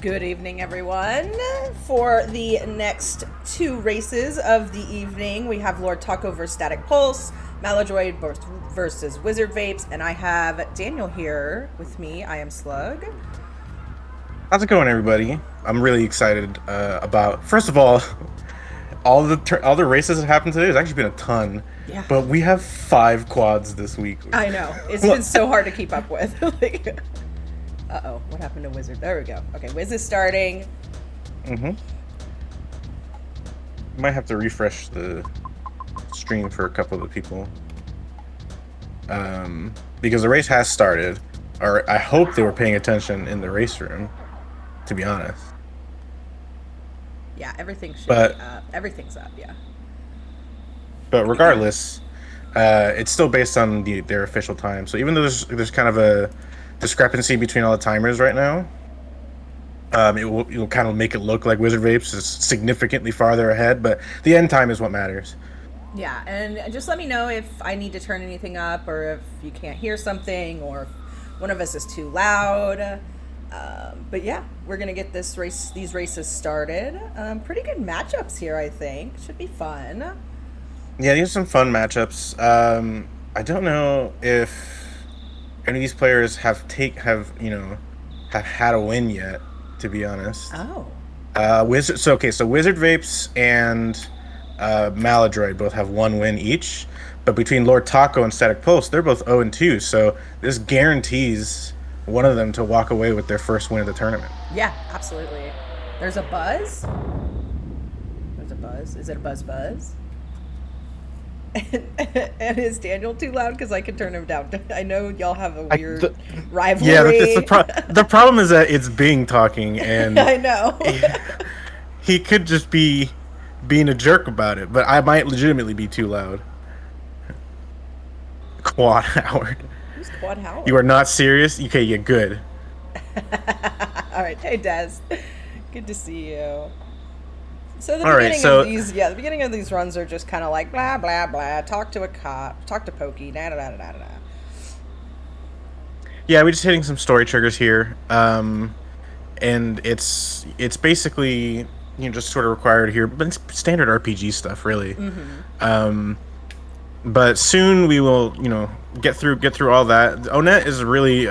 Good evening, everyone. For the next two races of the evening, we have LordTaco versus StaticPulse, Malladroid versus WizardVapes, and I have Daniel here with me. I am Slug. How's it going, everybody? I'm really excited about. First of all the races that happened today. There's actually been a ton, Yeah, but we have 5 quads this week. I know. It's been so hard to keep up with. Uh-oh, what happened to Wizard? There we go. Okay, Wiz is starting. Might have to refresh the stream for a couple of the people, because the race has started, or I hope they were paying attention in the race room. To be honest, Yeah, everything should but be up. Everything's up, yeah. but regardless, it's still based on their official time. So even though there's kind of a discrepancy between all the timers right now, it'll kind of make it look like WizardVapes is significantly farther ahead, but the end time is what matters. Yeah, and just let me know if I need to turn anything up or if you can't hear something or if one of us is too loud. But yeah, we're gonna get these races started. Pretty good matchups here, I think. Should be fun. Yeah, these are some fun matchups. I don't know if any of these players have had a win yet. To be honest, Oh, so Wizard Vapes and Malladroid both have 1 win each, but between LordTaco and Static Pulse, they're both 0-2. So this guarantees one of them to walk away with their first win of the tournament. yeah, absolutely. There's a buzz. There's a buzz. Is it a buzz? And is Daniel too loud? Because I can turn him down. I know y'all have a weird rivalry. Yeah, the problem is that it's Bing talking, and I know. he could just be being a jerk about it, but I might legitimately be too loud. Quad Howard. Who's Quad Howard? You are not serious? Okay, yeah, good. All right. Hey, Des. Good to see you. So the beginning of these runs are just kind of like blah blah blah. Talk to a cop. Talk to Pokey. Da da da da da da. Yeah, we're just hitting some story triggers here, and it's basically just sort of required here, but it's standard RPG stuff, really. But soon we will get through all that. Onet is really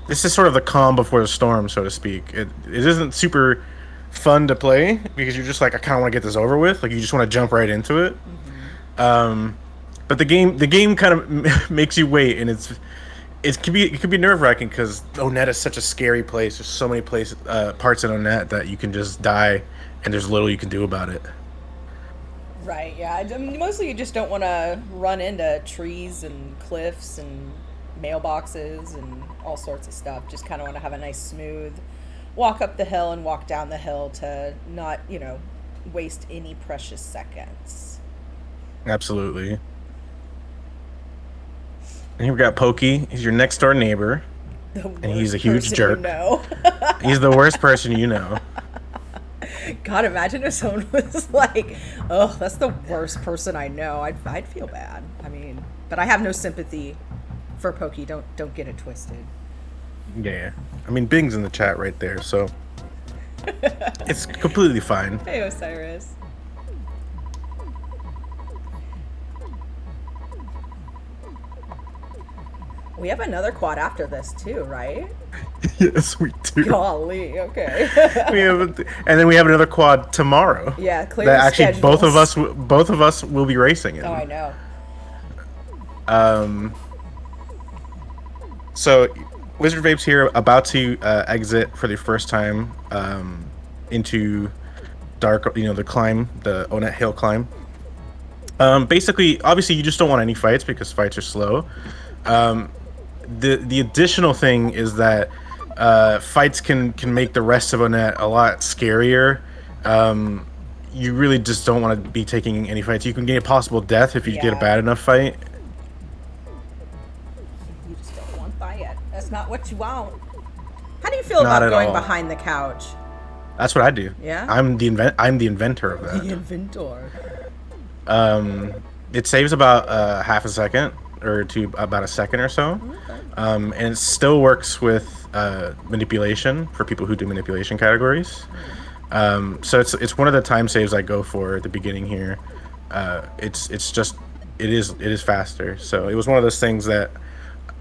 this is sort of the calm before the storm, so to speak. It isn't super fun to play because you're just like, I kind of want to get this over with. Like, you just want to jump right into it. But the game kind of makes you wait, and it could be nerve-wracking because Onet is such a scary place. There's so many parts in Onet that you can just die, and there's little you can do about it. Right. Yeah. I mean, mostly you just don't want to run into trees and cliffs and mailboxes and all sorts of stuff. Just kind of want to have a nice smooth walk up the hill and walk down the hill to not, waste any precious seconds. Absolutely. And here we got Pokey. He's your next door neighbor, and he's a huge jerk. He's the worst person you know. God, imagine if someone was like, "Oh, that's the worst person I know." I'd feel bad. I mean, but I have no sympathy for Pokey. Don't get it twisted. Yeah. I mean, Bing's in the chat right there, so it's completely fine. Hey, Osiris. We have another quad after this too, right? Yes, we do. Golly, okay. And then we have another quad tomorrow. Yeah, clear that actually schedules. both of us will be racing in. Oh, I know. So WizardVapes here about to exit for the first time into dark, the climb, the Onet Hill climb. Basically, obviously, you just don't want any fights because fights are slow. The additional thing is that fights can make the rest of Onet a lot scarier. You really just don't want to be taking any fights. You can gain a possible death if you get a bad enough fight. You just don't want that. That's not what you want. How do you feel about going behind the couch? That's what I do. Yeah? I'm the inventor of that. The inventor. It saves about half a second, or to about a second or so. Okay. And it still works with manipulation for people who do manipulation categories. So it's one of the time saves I go for at the beginning here. It's just it is faster. So it was one of those things that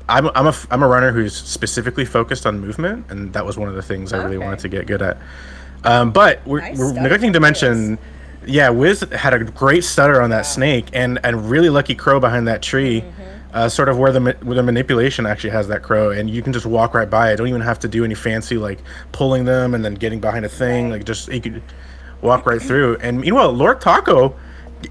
I'm a runner who's specifically focused on movement, and that was one of the things I really wanted to get good at. But we're neglecting to mention, yeah, Wiz had a great stutter on that snake, and really lucky crow behind that tree, sort of where the manipulation actually has that crow, and you can just walk right by it. Don't even have to do any fancy like pulling them and then getting behind a thing. Like just you could walk right through. And meanwhile, LordTaco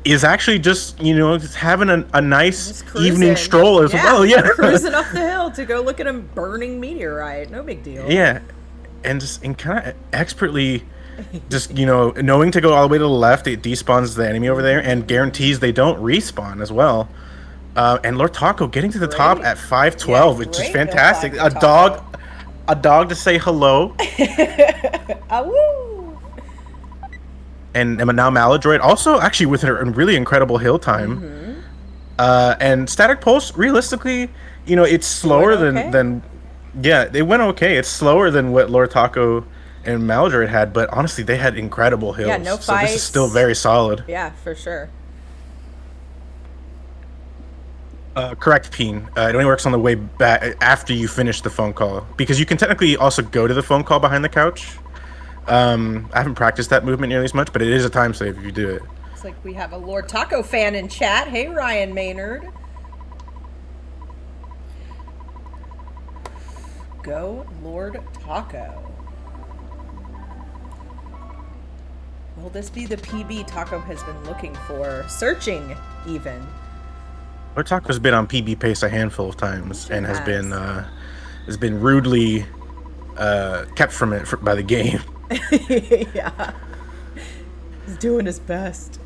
is actually just just having a nice evening stroll as well. Yeah, cruising up the hill to go look at a burning meteorite. No big deal. Yeah, and kind of expertly just knowing to go all the way to the left, it despawns the enemy over there and guarantees they don't respawn as well. And LordTaco getting to the top at 512, which is fantastic. A dog to say hello. Awoo. And now Malladroid also actually with a really incredible hill time. And StaticPulse, realistically, it's slower than yeah, they went okay. It's slower than what LordTaco and Malladroid had, but honestly, they had incredible hills. Yeah, no so fights. This is still very solid. Yeah, for sure. Correct, Peen. It only works on the way back after you finish the phone call, because you can technically also go to the phone call behind the couch. I haven't practiced that movement nearly as much, but it is a time save if you do it. Looks like we have a LordTaco fan in chat. Hey, Ryan Maynard. Go LordTaco. Will this be the PB Taco has been looking for? Searching, even. LordTaco's been on PB pace a handful of times and has been rudely kept from it by the game. Yeah. He's doing his best.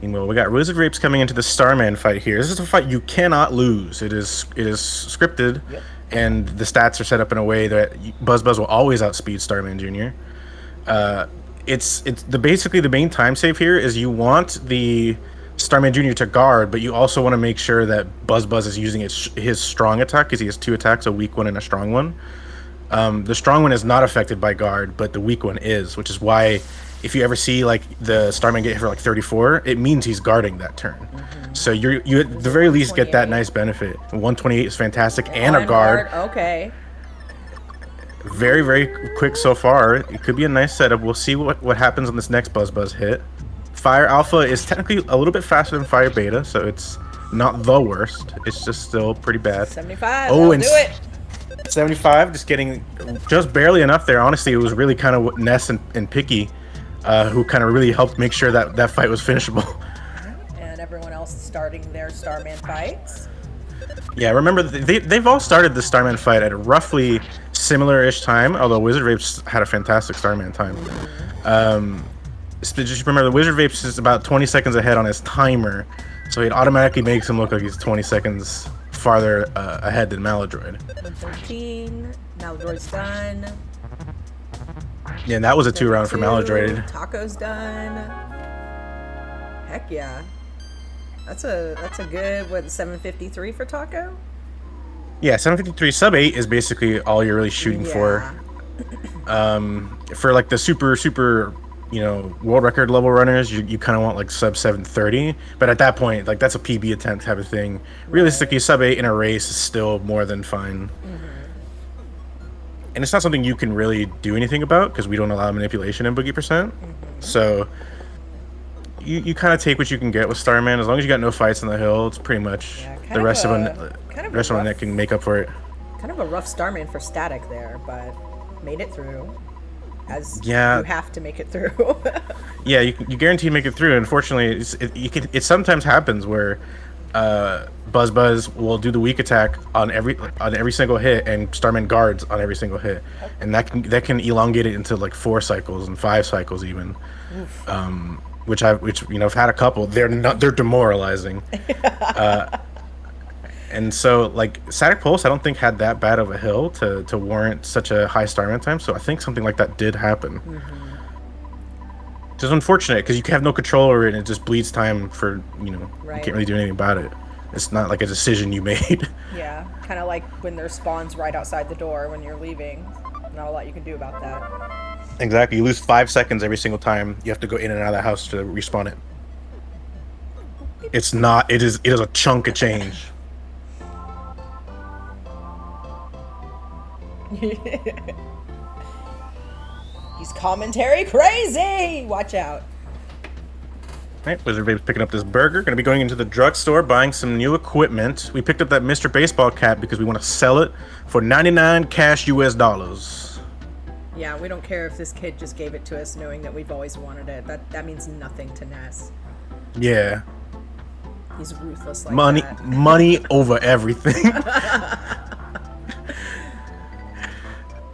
Well, we got WizardVapes coming into the Starman fight here. This is a fight you cannot lose. It is scripted, and the stats are set up in a way that Buzz will always outspeed Starman Jr. It's basically the main time save here is you want the Starman Jr. to guard, but you also want to make sure that Buzz is using his strong attack, because he has two attacks, a weak one and a strong one. The strong one is not affected by guard, but the weak one is, which is why if you ever see like the Starman get hit for like 34, it means he's guarding that turn. So you at the very least get that nice benefit. 128 is fantastic, and a guard. Okay. Very, very quick so far. It could be a nice setup. We'll see what happens on this next Buzz hit. Fire Alpha is technically a little bit faster than Fire Beta, so it's not the worst. It's just still pretty bad. 75. Oh, and do it. 75, just getting just barely enough there. Honestly, it was really kind of Ness and Picky who kind of really helped make sure that fight was finishable. And everyone else starting their Starman fights. Yeah, remember, they've all started the Starman fight at a roughly similar-ish time, although WizardVapes had a fantastic Starman time. Just remember, the WizardVapes is about 20 seconds ahead on his timer, so it automatically makes him look like he's 20 seconds farther ahead than Malladroid. 113. Malladroid's done. Yeah, and that was a 2-round for Malladroid. Taco's done. Heck yeah. That's a good, 753 for Taco? Yeah, 753 sub 8 is basically all you're really shooting for. For like the super world record level runners, you kind of want like sub 730, but at that point, like that's a PB attempt type of thing. Realistically, sub 8 in a race is still more than fine. And it's not something you can really do anything about because we don't allow manipulation in Boogey %. So you kind of take what you can get with Starman. As long as you got no fights on the hill, it's pretty much the rest of the net can make up for it. Kind of a rough Starman for Static there, but made it through. As you have to make it through. Yeah, you guarantee to make it through. Unfortunately, it sometimes happens where Buzz will do the weak attack on every single hit, and Starman guards on every single hit, and that can elongate it into like 4 cycles and 5 cycles even. Which I've had a couple. They're demoralizing. And so, like, StaticPulse, I don't think had that bad of a hill to warrant such a high Starman time. So I think something like that did happen. Which is unfortunate because you have no control over it, and it just bleeds time for you can't really do anything about it. It's not like a decision you made. Yeah, kind of like when there's spawns right outside the door when you're leaving. Not a lot you can do about that. Exactly. You lose 5 seconds every single time you have to go in and out of the house to respawn it. It's not. It is a chunk of change. He's commentary crazy! Watch out. Right, WizardVapes picking up this burger. Gonna be going into the drugstore, buying some new equipment. We picked up that Mr. Baseball cap because we want to sell it for 99 cash US dollars. Yeah, we don't care if this kid just gave it to us knowing that we've always wanted it. That means nothing to Ness. Yeah. He's ruthless like money, that. Money over everything.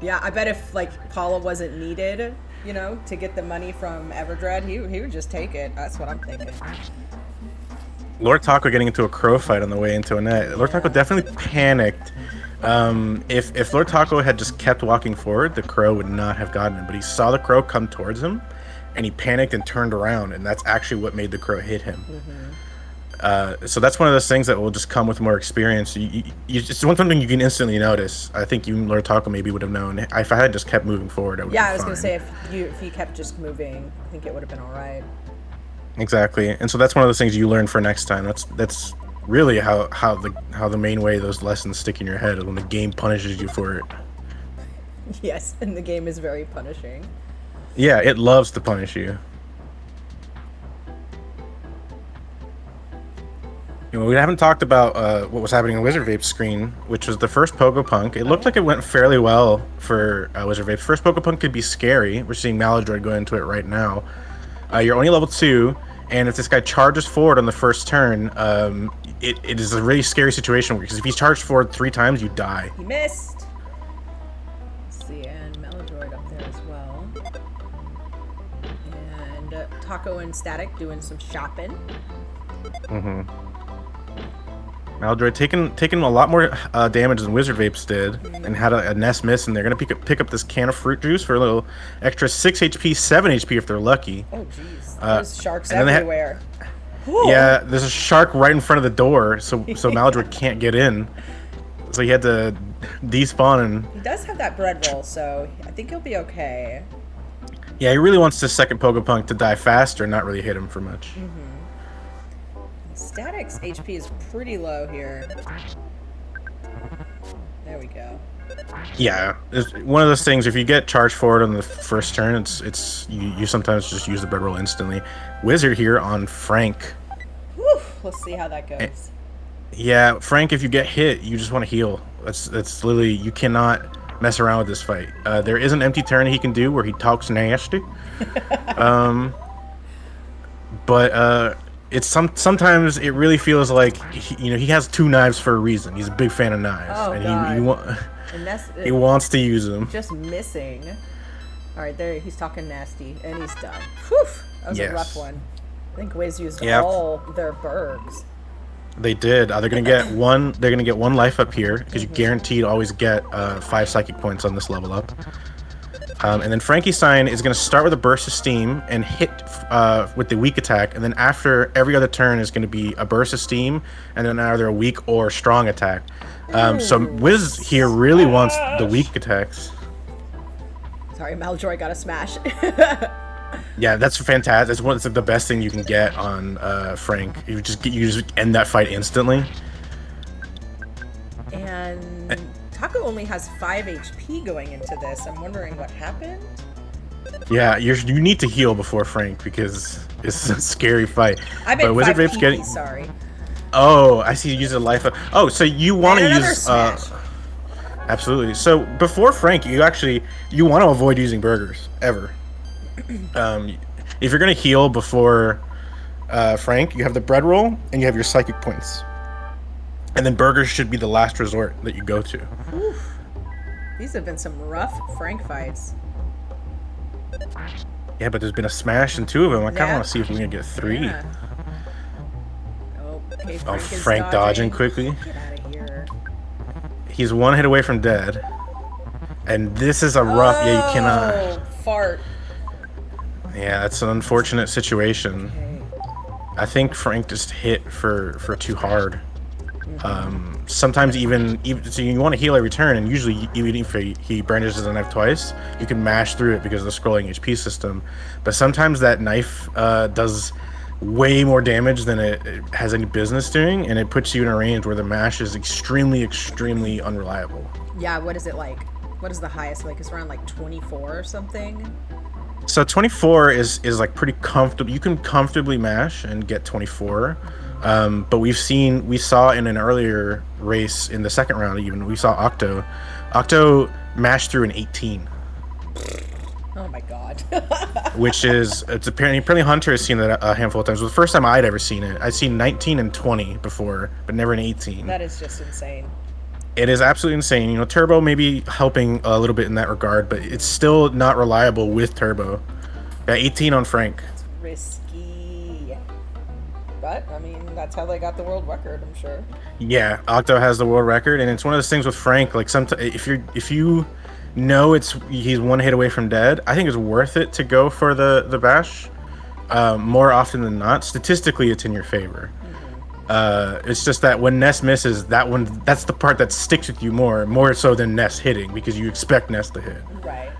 Yeah, I bet if, like, Paula wasn't needed, you know, to get the money from Everdread, he would just take it. That's what I'm thinking. LordTaco getting into a crow fight on the way into a net. LordTaco definitely panicked. If LordTaco had just kept walking forward, the crow would not have gotten him. But he saw the crow come towards him, and he panicked and turned around, and that's actually what made the crow hit him. So that's one of those things that will just come with more experience. It's one thing you can instantly notice. I think you, LordTaco, maybe would have known. If I had just kept moving forward, I would. Yeah, I was gonna say if you kept just moving, I think it would have been all right. Exactly, and so that's one of those things you learn for next time. That's really how the main way those lessons stick in your head is when the game punishes you for it. Yes, and the game is very punishing. Yeah, it loves to punish you. You know, we haven't talked about what was happening on WizardVapes screen, which was the first Pokepunk. It looked like it went fairly well for WizardVapes. First Pokepunk could be scary. We're seeing Malladroid go into it right now. You're only level 2, and if this guy charges forward on the first turn, it is a really scary situation because if he's charged forward 3 times, you die. He missed. Let's see, and Malladroid up there as well. And Taco and Static doing some shopping. Malladroid taking a lot more damage than WizardVapes did, and had a nest miss, and they're gonna pick up this can of fruit juice for a little extra 6 HP, 7 HP if they're lucky. Oh jeez, there's sharks and everywhere. Yeah, there's a shark right in front of the door, so Malladroid can't get in. So he had to despawn and. He does have that bread roll, so I think he'll be okay. Yeah, he really wants this second Pokepunk to die faster and not really hit him for much. Static's HP is pretty low here. There we go. Yeah, it's one of those things. If you get charged forward on the first turn, it's you sometimes just use the bread roll instantly. Wizard here on Frank. Whew, let's see how that goes. Yeah, Frank, if you get hit, you just want to heal. That's literally, you cannot mess around with this fight. There is an empty turn he can do where he talks nasty. But it's sometimes it really feels like he has 2 knives for a reason. He's a big fan of knives, he wants to use them. Just missing. All right, there he's talking nasty, and he's done. Whew, that was a rough one. I think Wiz used all their bergs. They did. They're gonna get one. They're gonna get 1 life up here because you guaranteed always get 5 psychic points on this level up. And then Frankenstein is going to start with a burst of steam and hit with the weak attack, and then after every other turn is going to be a burst of steam, and then either a weak or strong attack. So Wiz here really wants the weak attacks. Sorry, Malladroid got a smash. Yeah, that's fantastic. That's the best thing you can get on Frank. You just end that fight instantly. And Taco only has 5 HP going into this. I'm wondering what happened. Yeah, you need to heal before Frank because it's a scary fight. I bet WizardVapes getting. Sorry. Oh, I see. You use a life. Oh, so you want to use? Smash. Absolutely. So before Frank, you want to avoid using burgers ever. If you're gonna heal before Frank, you have the bread roll and you have your psychic points. And then burgers should be the last resort that you go to. Oof. These have been some rough Frank fights. Yeah, but there's been a smash in 2 of them. I kind of want to see if we can get 3. Yeah. Okay, Frank dodging quickly. Get out of here. He's 1 hit away from dead. And this is a rough... Yeah, you cannot... Fart. Yeah, that's an unfortunate situation. Okay. I think Frank just hit for too hard. Sometimes even so you want to heal every turn, and usually even if he brandishes a knife twice, you can mash through it because of the scrolling HP system. But sometimes that knife does way more damage than it has any business doing, and it puts you in a range where the mash is extremely unreliable. Yeah, what is it like? What is the highest? Like, it's around like 24 or something? So 24 is like pretty comfortable. You can comfortably mash and get 24. But we saw in an earlier race in the second round, even we saw Octo mashed through an 18. Oh my god. Which is, it's apparently Hunter has seen that a handful of times. It was the first time I'd ever seen it. I'd seen 19 and 20 before, but never an 18. That is just insane. It is absolutely insane. You know, Turbo may be helping a little bit in that regard, but it's still not reliable with Turbo. Yeah, 18 on Frank. It's risky. But, I mean, that's how they got the world record, I'm sure. Yeah, Octo has the world record, and it's one of those things with Frank, like, if you know he's one hit away from dead, I think it's worth it to go for the bash. More often than not, statistically, it's in your favor. It's just that when Ness misses, that's the part that sticks with you more so than Ness hitting, because you expect Ness to hit. Right.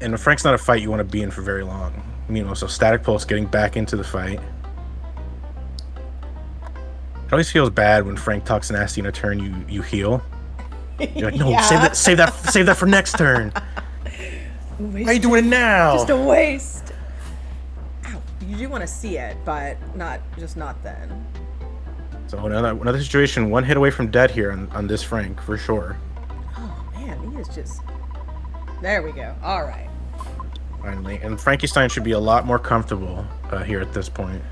And if Frank's not a fight you want to be in for very long, you know, so StaticPulse getting back into the fight. It always feels bad when Frank talks nasty in a turn you heal. You're like, no, yeah. save that for next turn. Why are you doing it now? Just a waste. Ow. You do want to see it, but not then. So another situation, one hit away from dead here on this Frank, for sure. Oh man, he is just... There we go. All right. Finally. And Frankenstein should be a lot more comfortable here at this point.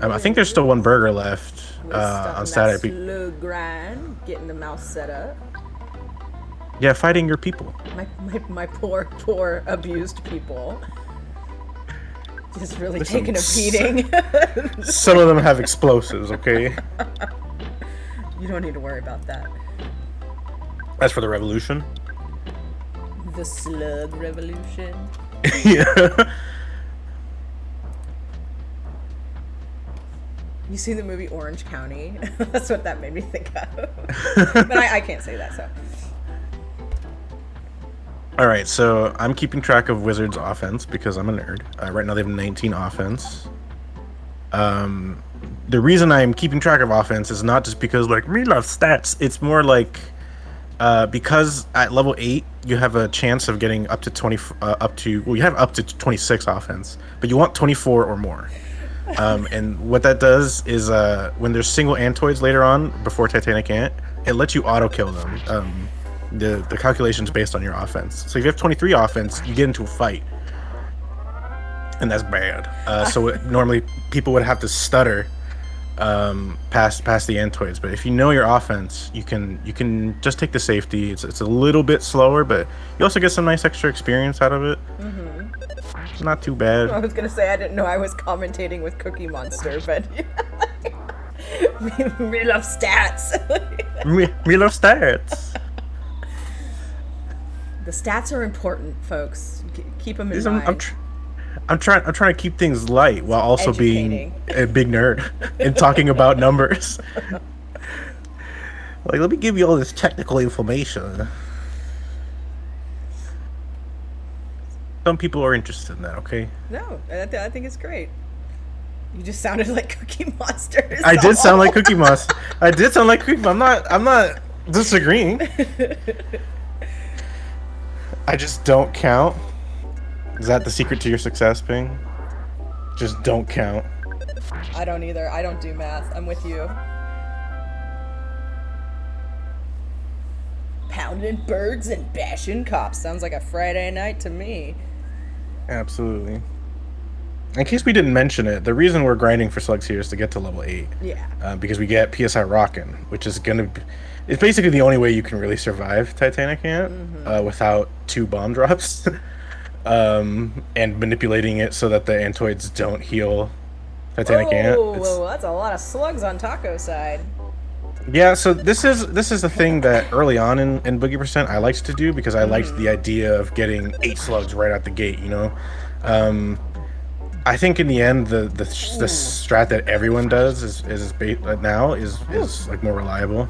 I think there's still one burger left on Static. Slow grind, getting the mouse set up. Yeah, fighting your people. My poor abused people. Just really taking a beating. Some of them have explosives, okay? You don't need to worry about that. As for the revolution? The slug revolution. Yeah. You see the movie Orange County? That's what that made me think of. But I can't say that, so. Alright, so I'm keeping track of Wizards' offense because I'm a nerd. Right now they have 19 offense. The reason I'm keeping track of offense is not just because, like, me love stats. It's more like, because at level 8, you have a chance of getting up to you have up to 26 offense, but you want 24 or more. And what that does is when there's single Antoids later on before Titanic Ant, it lets you auto kill them. The calculation's based on your offense. So if you have 23 offense, you get into a fight, and that's bad. So normally people would have to stutter past the Antoids, but if you know your offense, you can just take the safety. It's a little bit slower, but you also get some nice extra experience out of it. It's not too bad. I was gonna say I didn't know I was commentating with Cookie Monster, but we love stats. we love stats. The stats are important, folks. Keep them in mind. I'm trying to keep things light while also being a big nerd and talking about numbers. Like, let me give you all this technical information. Some people are interested in that, okay? No, I think it's great. You just sounded like Cookie Monster. I did sound like Cookie Monster. I did sound like Cookie Monster. I'm not disagreeing. I just don't count. Is that the secret to your success, Ping? Just don't count. I don't either. I don't do math. I'm with you. Pounding birds and bashing cops. Sounds like a Friday night to me. Absolutely. In case we didn't mention it, the reason we're grinding for slugs here is to get to level 8. Yeah. Because we get PSI Rockin', which is gonna be... It's basically the only way you can really survive Titanic Ant without 2 bomb drops. And manipulating it so that the Antoids don't heal Titanic Ant. Whoa, that's a lot of slugs on Taco's side. Yeah, so this is the thing that early on in Boogie Percent I liked to do, because I liked the idea of getting 8 slugs right out the gate, you know? I think in the end, the strat that everyone does now is like more reliable.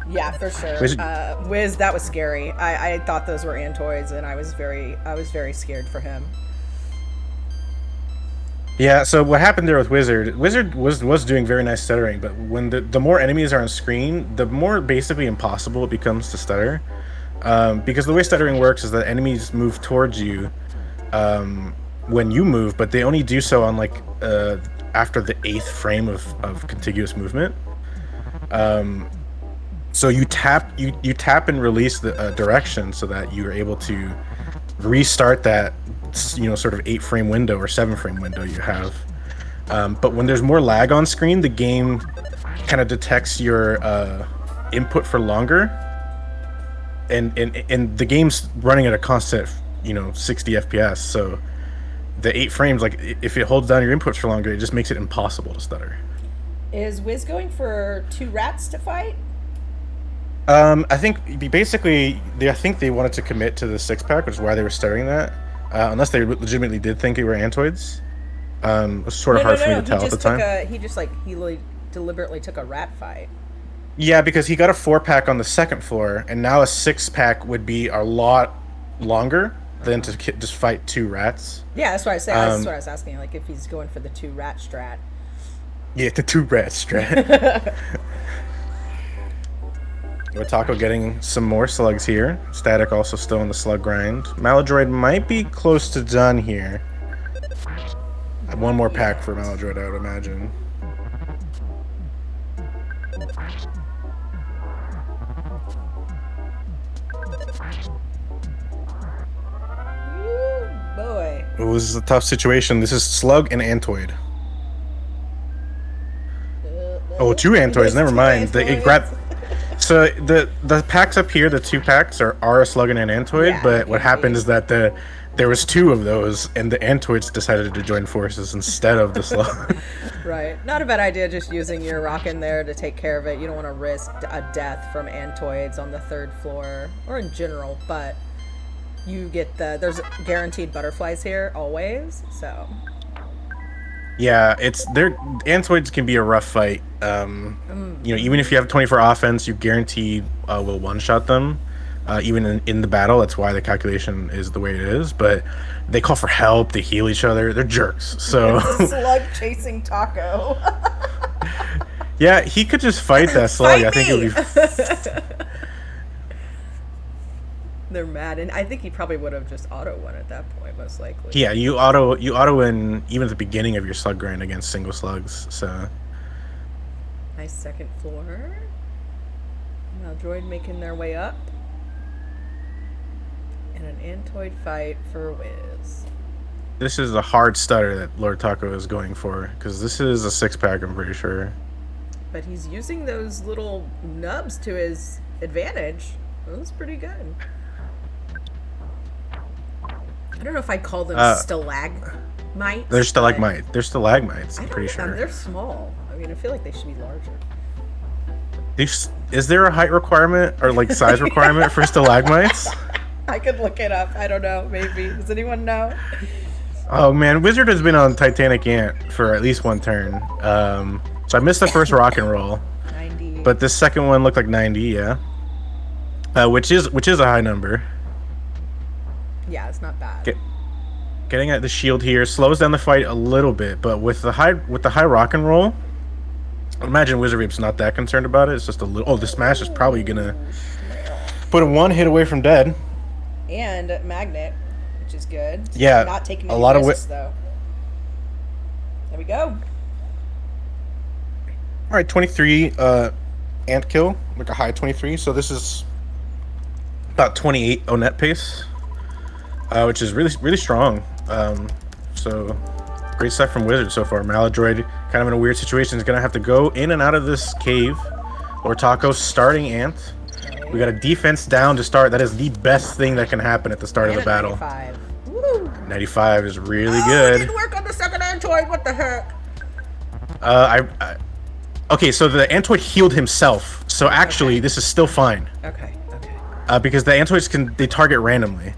Yeah, for sure. Wizard, Wiz, that was scary. I thought those were Antoids, and I was very scared for him. yeah. So what happened there with Wizard? Wizard was doing very nice stuttering, but when the more enemies are on screen, the more basically impossible it becomes to stutter. Because the way stuttering works is that enemies move towards you when you move, but they only do so on like after the 8th frame of contiguous movement. So you tap and release the direction so that you are able to restart that sort of 8-frame window or 7-frame window you have. But when there's more lag on screen, the game kind of detects your input for longer, and the game's running at a constant 60 FPS. So the 8 frames, like if it holds down your inputs for longer, it just makes it impossible to stutter. Is Wiz going for 2 rats to fight? I think basically I think they wanted to commit to the 6-pack, which is why they were stuttering that. Unless they legitimately did think they were Antoids. It was sort of hard for me to tell at the time. He deliberately took a rat fight. Yeah, because he got a 4-pack on the 2nd floor, and now a 6-pack would be a lot longer than to just fight 2 rats. Yeah, that's what I said. That's what I was asking. Like if he's going for the 2 rat strat. Yeah, the 2 rat strat. LordTaco getting some more slugs here. Static also still on the slug grind. Malladroid might be close to done here. One more pack for Malladroid, I would imagine. Ooh, boy. Ooh, this is a tough situation. This is slug and Antoid. Oh, 2 Antoids. Never mind. It grabbed. So the packs up here, the 2 packs are a slug and an Antoid, Yeah, but what happened is that there was 2 of those, and the Antoids decided to join forces instead of the slug. Right. Not a bad idea just using your rock in there to take care of it. You don't want to risk a death from Antoids on the 3rd floor, or in general, but you get there's guaranteed butterflies here, always, so... Yeah, Antoids can be a rough fight. Even if you have 24 offense, you guaranteed will one-shot them. Even in the battle, that's why the calculation is the way it is. But they call for help, they heal each other, they're jerks. So slug chasing Taco. Yeah, he could just fight that slug. I think it would be. They're mad, and I think he probably would have just auto won at that point, most likely. Yeah, you auto win even at the beginning of your slug grind against single slugs. So nice 2nd floor. Now droid making their way up, and an Antoid fight for Wiz. This is a hard stutter that LordTaco is going for, because this is a 6-pack, I'm pretty sure. But he's using those little nubs to his advantage. That was pretty good. I don't know if I'd call them stalagmites. They're stalagmites. They're stalagmites, I'm pretty sure. They're small. I mean, I feel like they should be larger. Is there a height requirement or like size requirement for stalagmites? I could look it up. I don't know. Maybe. Does anyone know? Oh man, Wizard has been on Titanic Ant for at least 1 turn. So I missed the first rock and roll. 90. But this second one looked like 90, yeah. Which is a high number. Yeah, it's not bad. Getting at the shield here slows down the fight a little bit, but with the high rock and roll, I imagine WizardVapes not that concerned about it. It's just a little. Oh, the smash is probably gonna put him 1 hit away from dead. And magnet, which is good. So yeah, not taking a any lot risks, of though. There we go. All right, 23 ant kill, like a high 23. So this is about 28 Onet pace, which is really strong. So great stuff from Wizard so far. Malladroid, kind of in a weird situation, is gonna have to go in and out of this cave. LordTaco starting ant. We got a defense down to start. That is the best thing that can happen at the start of the battle. 95. Woo. 95 is really good. It didn't work on the 2nd Antoid. What the heck? Okay, so the Antoid healed himself. So actually, this is still fine. Okay. Because the Antoids they target randomly.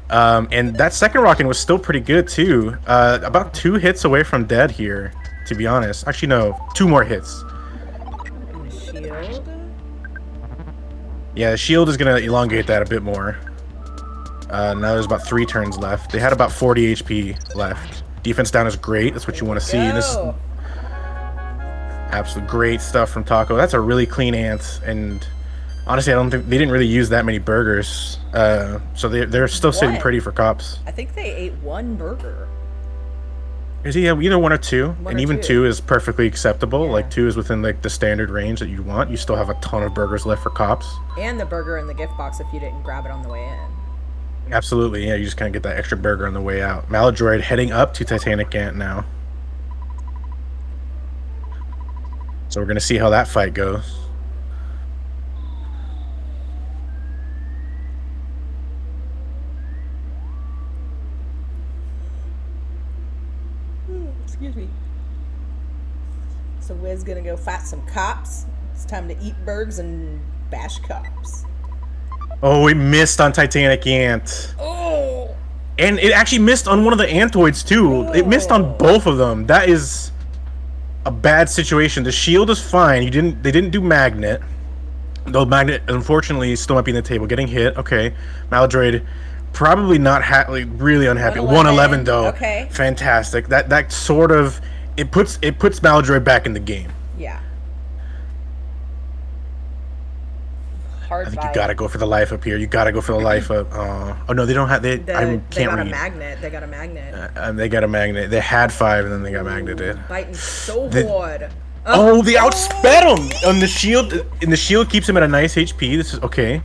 And that second rocket was still pretty good too. About 2 hits away from dead here, to be honest. Actually, no, 2 more hits. And a shield. Yeah, the shield is gonna elongate that a bit more. Now there's about 3 turns left. They had about 40 HP left. Defense down is great. That's what you want to see. And this is absolute great stuff from Taco. That's a really clean ant. And honestly, I don't think they didn't really use that many burgers. So they're still sitting pretty for cops. I think they ate 1 burger. Yeah, either 1 or 2, 1 and or even 2. 2 is perfectly acceptable. Yeah. Like 2 is within like the standard range that you want. You still have a ton of burgers left for cops. And the burger in the gift box if you didn't grab it on the way in. Absolutely, yeah. You just kind of get that extra burger on the way out. Malladroid heading up to Titanic Ant now. So we're gonna see how that fight goes. Excuse me. So Wiz gonna go fight some cops. It's time to eat burgers and bash cops. Oh, we missed on Titanic Ant. Oh! And it actually missed on one of the Antoids too. It missed on both of them. That is a bad situation. The shield is fine. They didn't do magnet. Though magnet unfortunately still might be in the table. Getting hit. Okay. Malladroid probably not really unhappy. 111 though. Okay. Fantastic. That sort of it puts Malladroid back in the game. Yeah. Hard I think fight. you gotta go for the life up here. You gotta go for the life up. Oh no, they don't have. I can't they got read. a magnet. They got a magnet. They got a magnet. They had 5 and then they got magneted. Biting so The- hard. Oh, they outsped him on the shield, and the shield keeps him at a nice HP. This is okay.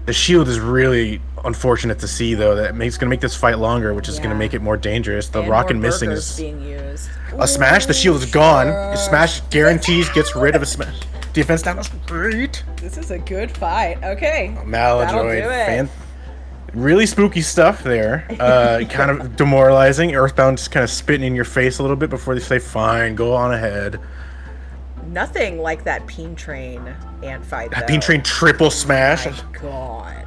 The shield is really unfortunate to see, though. It's gonna make this fight longer, which is gonna make it more dangerous. The And rocket more missing burgers is being used. a smash. The shield is gone. A smash guarantees gets rid of a smash. Defense down is great. This is a good fight. Okay. Malladroid, That'll do it. really spooky stuff there. Kind of demoralizing. Earthbound just kind of spitting in your face a little bit before they say, "Fine, go on ahead." Nothing like that Peen Train ant fight. That though. Bean Train triple smash My God.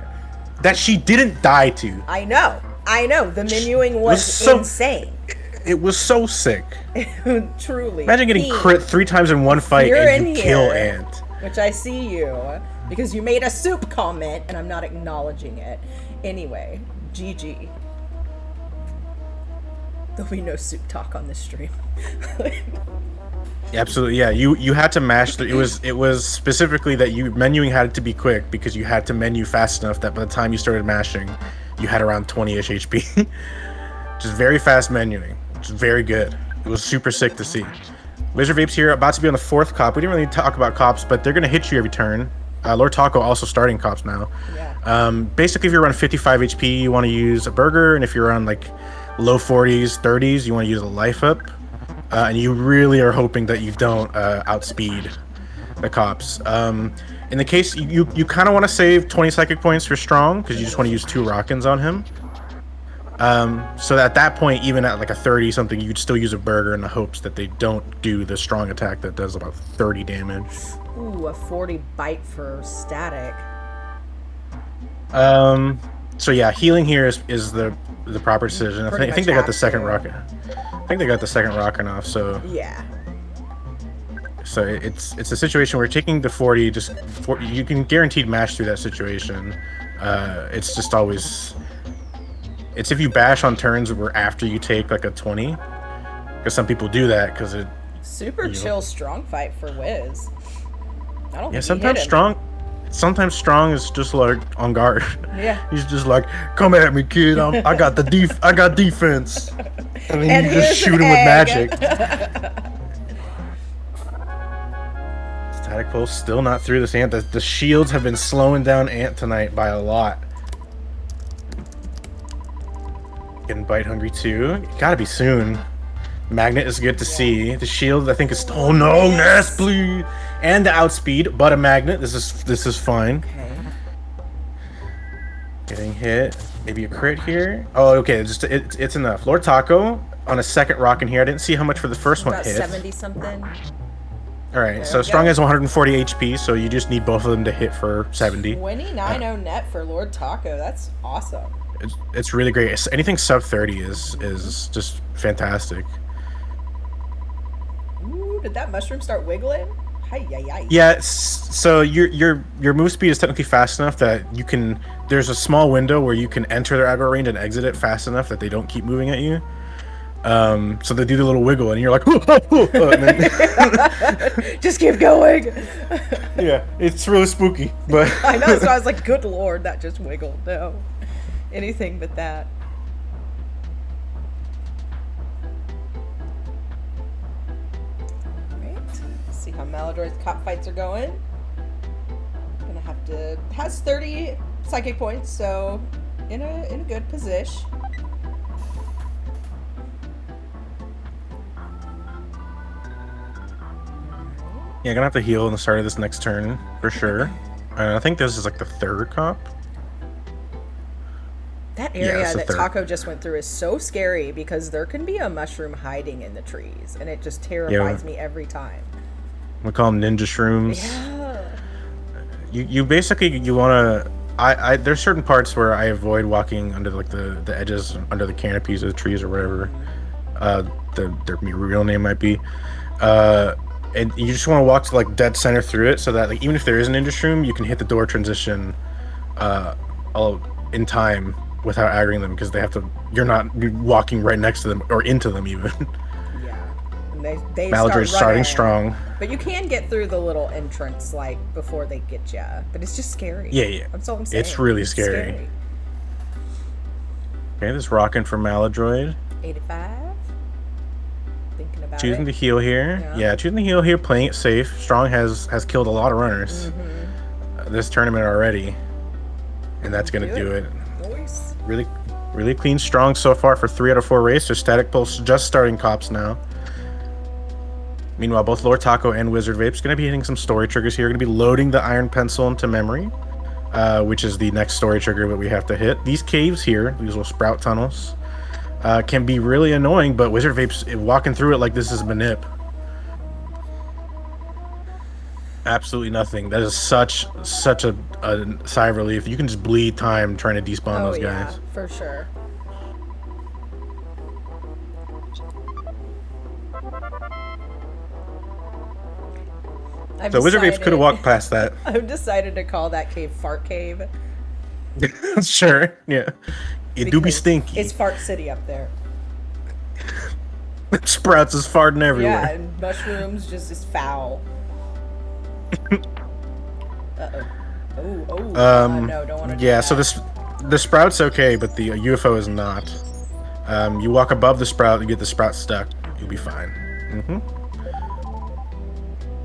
that she didn't die to. I know. The menuing was so- insane. It was so sick. Truly. Imagine getting Peen, crit 3 times in one fight you're and you in kill here. Ant. Which I see you because you made a soup comment and I'm not acknowledging it. Anyway, GG. There'll be no soup talk on this stream. Absolutely, yeah. You had to mash. It was specifically that menuing had to be quick because you had to menu fast enough that by the time you started mashing, you had around 20-ish HP. Just very fast menuing. Which is very good. It was super sick to see. WizardVapes here, about to be on the 4th cop. We didn't really talk about cops, but they're gonna hit you every turn. LordTaco also starting cops now. Yeah. Basically, if you're around 55 HP, you want to use a burger, and if you're around like low 40s, 30s, you want to use a life up. And you really are hoping that you don't outspeed the cops. In the case, you kind of want to save 20 psychic points for strong, because you just want to use 2 rockins on him. So at that point, even at like a 30 something, you'd still use a burger in the hopes that they don't do the strong attack that does about 30 damage. Ooh, a 40 bite for static. So yeah, healing here is the proper decision. I Pretty think they much got the have second to. rocket. I think they got the second rocket off. So Yeah. it's a situation where taking the 40 you can guaranteed mash through that situation. It's just always if you bash on turns where after you take like a 20, because some people do that because it Super chill strong fight for Wiz. I don't think sometimes he hit him. sometimes strong is just like on guard. Yeah. He's just like, come at me, kid. I got defense. And then you just here's shoot an him with egg. magic. StaticPulse still not through this ant. The shields have been slowing down Ant tonight by a lot. Getting bite hungry too. Gotta be soon. Magnet is good to see. The shield I think is oh no, Nest please. And the outspeed, but a magnet. This is fine. Okay. Getting hit. Maybe a crit here. Oh, okay. It's enough. LordTaco on a second rock in here. I didn't see how much for the first one About hit. 70 something. All right. There So we strong go. has 140 HP. So you just need both of them to hit for 70. 29 net for LordTaco. That's awesome. It's really great. Anything sub 30 is just fantastic. Ooh, did that mushroom start wiggling? Hi, yi, yi. Yeah, so your move speed is technically fast enough that you can. There's a small window where you can enter their aggro range and exit it fast enough that they don't keep moving at you. So they do the little wiggle, and you're like, and then, Just keep going. yeah, it's really spooky. But I know, so I was like, good lord, that just wiggled. No, anything but that. See how Malladroid's cockfights are going. Gonna have to has 30 psychic points, so in a good position. yeah, gonna have to heal in the start of this next turn for sure. I think this is like the third cop. That area that third. Taco just went through is so scary because there can be a mushroom hiding in the trees, and it just terrifies me every time. We call them ninja shrooms. Yeah. You basically you want to. I there's certain parts where I avoid walking under like the edges, under the canopies of the trees or whatever. Their real name might be. And you just want to walk to like dead center through it, so that like even if there is an ninja shroom, you can hit the door transition, in time without aggroing them, because they have to. You're not walking right next to them or into them even. They Malladroid's starting strong. But you can get through the little entrance like before they get you. But it's just scary. Yeah. That's all I'm saying. It's really scary. Okay, this rocking for Malladroid. 85. Thinking about Choosing it. to heal here. Yeah, choosing to heal here, playing it safe. Strong has killed a lot of runners this tournament already. And that's gonna do it. Nice. Really clean Strong so far for 3 out of 4 races. StaticPulse just starting cops now. Meanwhile, both LordTaco and WizardVapes going to be hitting some story triggers here. Going to be loading the Iron Pencil into memory, which is the next story trigger that we have to hit. These caves here, these little sprout tunnels, can be really annoying, but WizardVapes walking through it like this is manip. Absolutely nothing. That is such a sigh of relief. You can just bleed time trying to despawn those guys. For sure. So WizardVapes could have walked past that. I've decided to call that cave Fart Cave. Sure, yeah. It do be stinky. It's Fart City up there. Sprouts is farting everywhere. Yeah, and mushrooms just is foul. Uh-oh. No, don't want to do that. So the sprout's okay, but the UFO is not. You walk above the sprout, you get the sprout stuck, you'll be fine.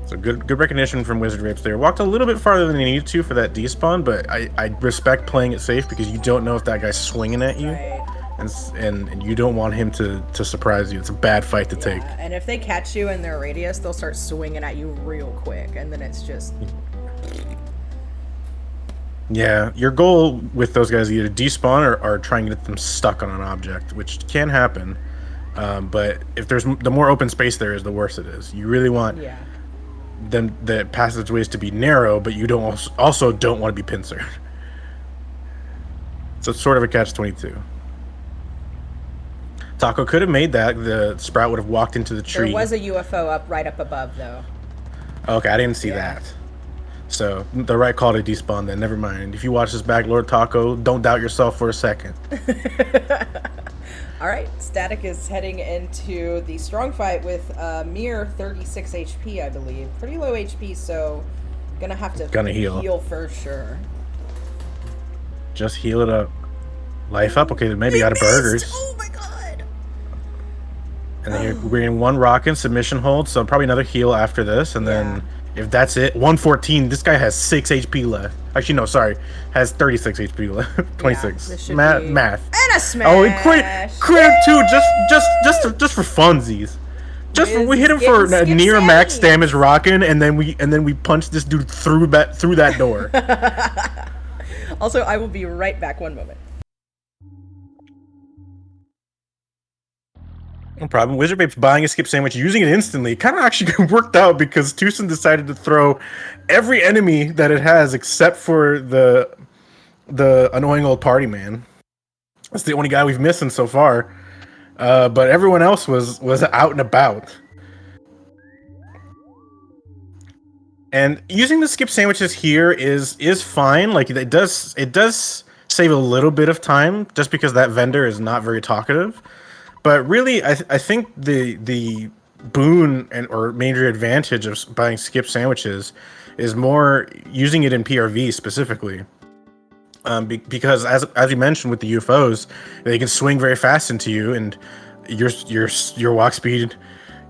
So good recognition from WizardVapes there. Walked a little bit farther than he needed to for that despawn, but I respect playing it safe because you don't know if that guy's swinging at you. Right. And you don't want him to surprise you. It's a bad fight to take. And if they catch you in their radius, they'll start swinging at you real quick, and then it's just... Yeah, your goal with those guys is either despawn or trying to get them stuck on an object, which can happen. But if there's the more open space there is, the worse it is. You really want them the passageways to be narrow, but you also don't want to be pincered. So it's sort of a catch-22. Taco could have made that. The sprout would have walked into the tree. There was a UFO right up above, though. Okay, I didn't see that. So the right call to despawn then. Never mind. If you watch this back, LordTaco, don't doubt yourself for a second. All right, Static is heading into the strong fight with a mere 36 HP, I believe. Pretty low HP, so gonna have to heal for sure. Just heal it up. Life up. Okay, maybe out of burgers. Oh my god! And then we're in one rockin' submission hold, so probably another heal after this, and then if that's it, 114. This guy has 6 HP left. Actually, no, sorry, has 36 HP left. 26. Math. And a smash. Oh, he crit too, just for funsies. We hit him for a near max damage rockin', and then we punch this dude through that door. Also, I will be right back. 1 moment. No problem. WizardVapes buying a skip sandwich, using it instantly. Kind of actually worked out because Tucson decided to throw every enemy that it has except for the annoying old party man. That's the only guy we've missing so far. But everyone else was out and about. And using the skip sandwiches here is fine. Like it does save a little bit of time just because that vendor is not very talkative. But really, I think the boon and or major advantage of buying skip sandwiches is more using it in PRV specifically. Because as you mentioned with the UFOs, they can swing very fast into you, and your walk speed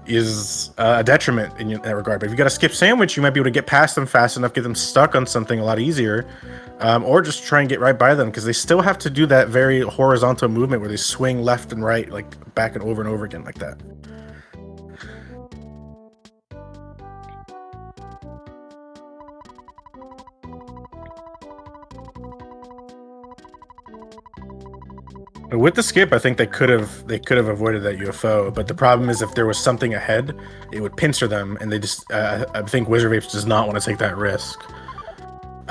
is a detriment in that regard. But if you got a skip sandwich, you might be able to get past them fast enough, get them stuck on something a lot easier, or just try and get right by them because they still have to do that very horizontal movement where they swing left and right, like back and over again like that. With the skip, I think they could have avoided that UFO, but the problem is if there was something ahead, it would pincer them, and they just I think WizardVapes does not want to take that risk.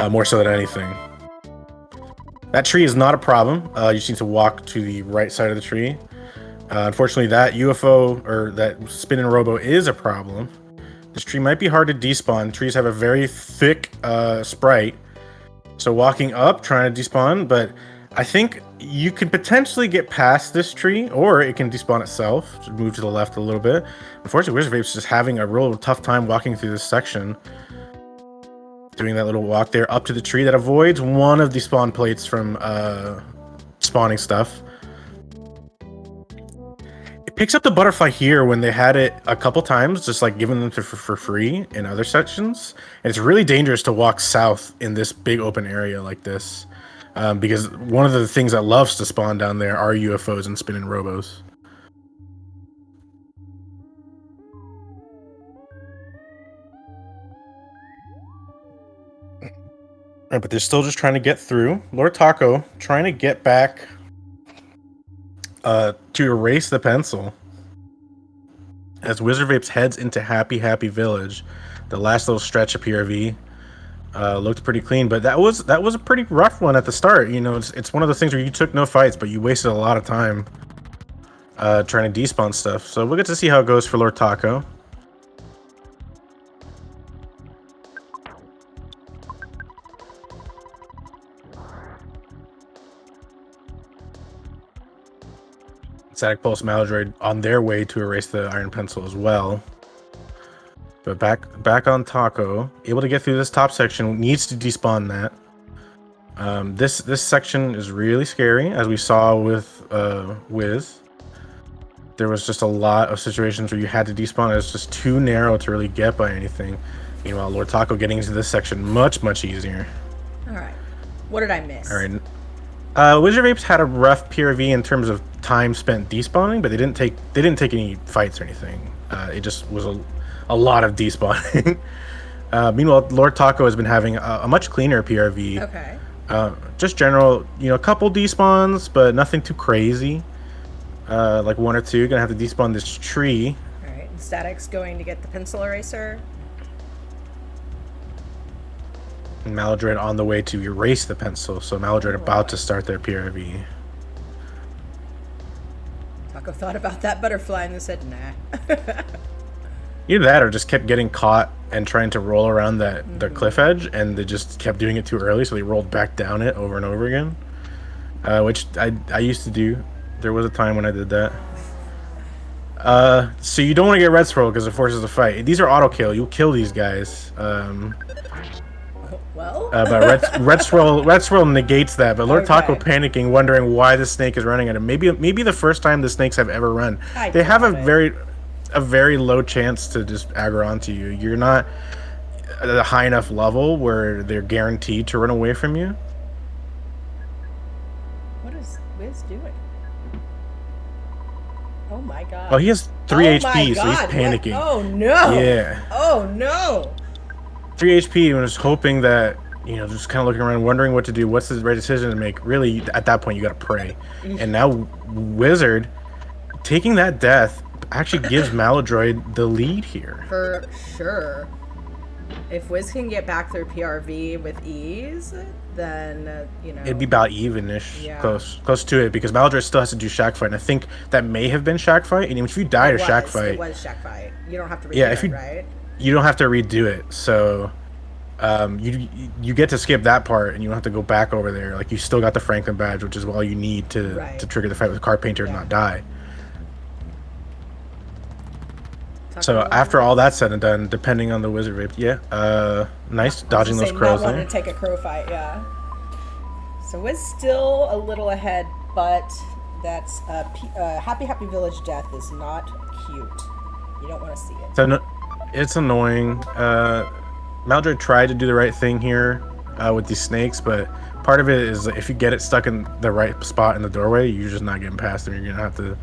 More so than anything. That tree is not a problem. You just need to walk to the right side of the tree. Unfortunately, that UFO or that spinning robo is a problem. This tree might be hard to despawn. Trees have a very thick sprite, so walking up trying to despawn, but I think you could potentially get past this tree, or it can despawn itself. Just move to the left a little bit. Unfortunately, WizardVapes is just having a real tough time walking through this section. Doing that little walk there up to the tree that avoids one of the spawn plates from spawning stuff. It picks up the butterfly here when they had it a couple times, just like giving them for free in other sections. And it's really dangerous to walk south in this big open area like this. Because one of the things that loves to spawn down there are UFOs and spinning robos. Right, but they're still just trying to get through. LordTaco trying to get back to erase the pencil. As WizardVapes heads into Happy Village, the last little stretch of PRV looked pretty clean, but that was a pretty rough one at the start. You know, it's one of those things where you took no fights, but you wasted a lot of time trying to despawn stuff. So we'll get to see how it goes for LordTaco. StaticPulse, Malladroid on their way to erase the iron pencil as well. But back on Taco, able to get through this top section, needs to despawn that. This section is really scary, as we saw with Wiz. There was just a lot of situations where you had to despawn. It was just too narrow to really get by anything. Meanwhile, LordTaco getting into this section much easier. All right, what did I miss? All right. WizardVapes had a rough PRV in terms of time spent despawning, but they didn't take any fights or anything. It just was a lot of despawning. Meanwhile, LordTaco has been having a much cleaner PRV. Okay. Just general, a couple despawns, but nothing too crazy. Like one or two. Gonna have to despawn this tree. All right. Static's going to get the pencil eraser. And Malladroid on the way to erase the pencil. So Malladroid about to start their PRV. Taco thought about that butterfly and they said, nah. Either that or just kept getting caught and trying to roll around the cliff edge, and they just kept doing it too early, so they rolled back down it over and over again. Which I used to do. There was a time when I did that. So you don't want to get red swirl because it forces a fight. These are auto kill. You'll kill these guys. Well, but red swirl negates that. But LordTaco Okay. panicking, wondering why the snake is running at him. Maybe the first time the snakes have ever run. They have a very low chance to just aggro onto you. You're not at a high enough level where they're guaranteed to run away from you. what is Wiz doing? Oh my god. Oh, he has 3 Oh HP, my so he's God, panicking. what? Oh no. Yeah. Oh no. 3 HP and was hoping that, just kind of looking around, wondering what to do. What's the right decision to make? Really, at that point, you got to pray. And now Wizard, taking that death, actually gives Malladroid the lead here. For sure. If Wiz can get back through PRV with ease, then you know. It'd be about even-ish, Yeah. close to it, because Malladroid still has to do shack fight, and I think that may have been shack fight. And if you die to shack fight, it was shack fight. You don't have to redo yeah, if you, it, right? You don't have to redo it. So, you get to skip that part, and you don't have to go back over there. Like, you still got the Franklin badge, which is all you need to trigger the fight with Carpainter and not die. So after all that's said and done, depending on the wizard vape, nice dodging those crows there. Not wanting to take a crow fight, yeah. So Wiz still a little ahead, but that's Happy Village death is not cute. You don't want to see it. So it's annoying. Malladroid tried to do the right thing here with these snakes, but part of it is if you get it stuck in the right spot in the doorway, you're just not getting past them. You're gonna have to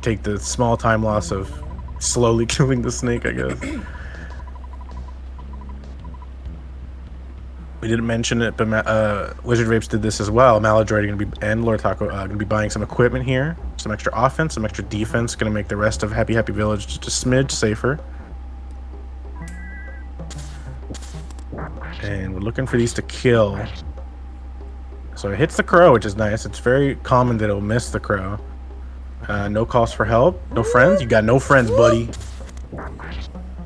take the small time loss of slowly killing the snake, I guess. We didn't mention it, but WizardVapes did this as well. Malladroid and LordTaco gonna be buying some equipment here, some extra offense, some extra defense, gonna make the rest of Happy Village just a smidge safer. And we're looking for these to kill. So it hits the crow, which is nice. It's very common that it'll miss the crow. No calls for help. No friends. You got no friends, buddy.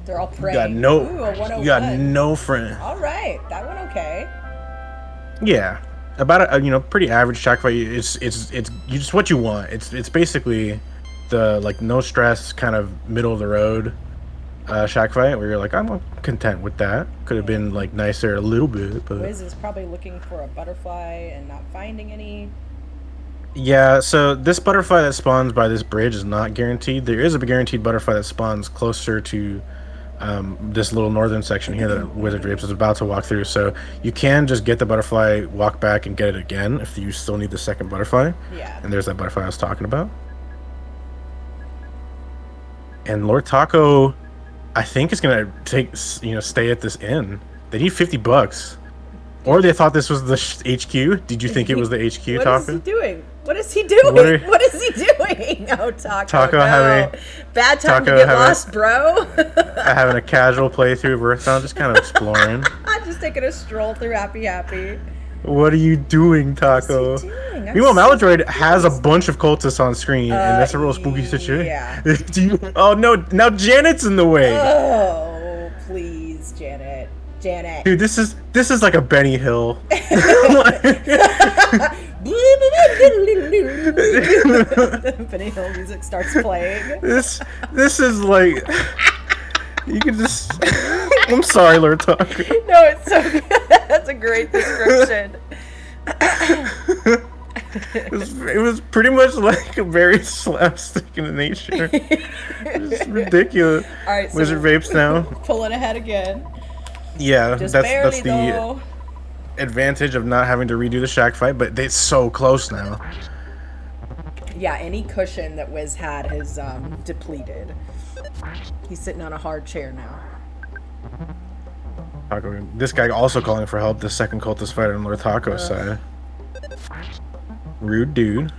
They're all praying. You got no friends. All right, that one okay. Yeah, about a pretty average shack fight. It's just what you want. It's basically the no stress kind of middle of the road shack fight where you're like, I'm content with that. Could have been nicer a little bit, but Wiz is probably looking for a butterfly and not finding any. Yeah, so this butterfly that spawns by this bridge is not guaranteed. There is a guaranteed butterfly that spawns closer to this little northern section here that WizardVapes is about to walk through. So you can just get the butterfly, walk back, and get it again if you still need the second butterfly. Yeah. And there's that butterfly I was talking about. And LordTaco, I think, is gonna stay at this inn. They need $50. Or they thought this was the HQ. Did you think it was the HQ, Taco? What is he doing? What is he doing? What is he doing? Oh, Taco. Taco no. Bad time to get lost, bro. Having a casual playthrough of Earthbound, just kind of exploring. Just taking a stroll through Happy. What are you doing, Taco? What's he doing? Meanwhile, Malladroid has a bunch of cultists on screen, and that's a real spooky situation. Yeah. Oh no! Now Janet's in the way. Oh, please, Janet. Dude, this is like a Benny Hill. Benny Hill music starts playing. This is like you can just. I'm sorry, LordTaco. No, it's so good. That's a great description. It was pretty much like a very slapstick in nature. It's ridiculous. All right, so WizardVapes now pulling ahead again. Yeah, Just that's barely, the though. advantage of not having to redo the shack fight, but it's so close now. Yeah, any cushion that Wiz had is depleted. He's sitting on a hard chair now. This guy also calling for help. The second cultist fighter on LordTaco's side. Rude dude.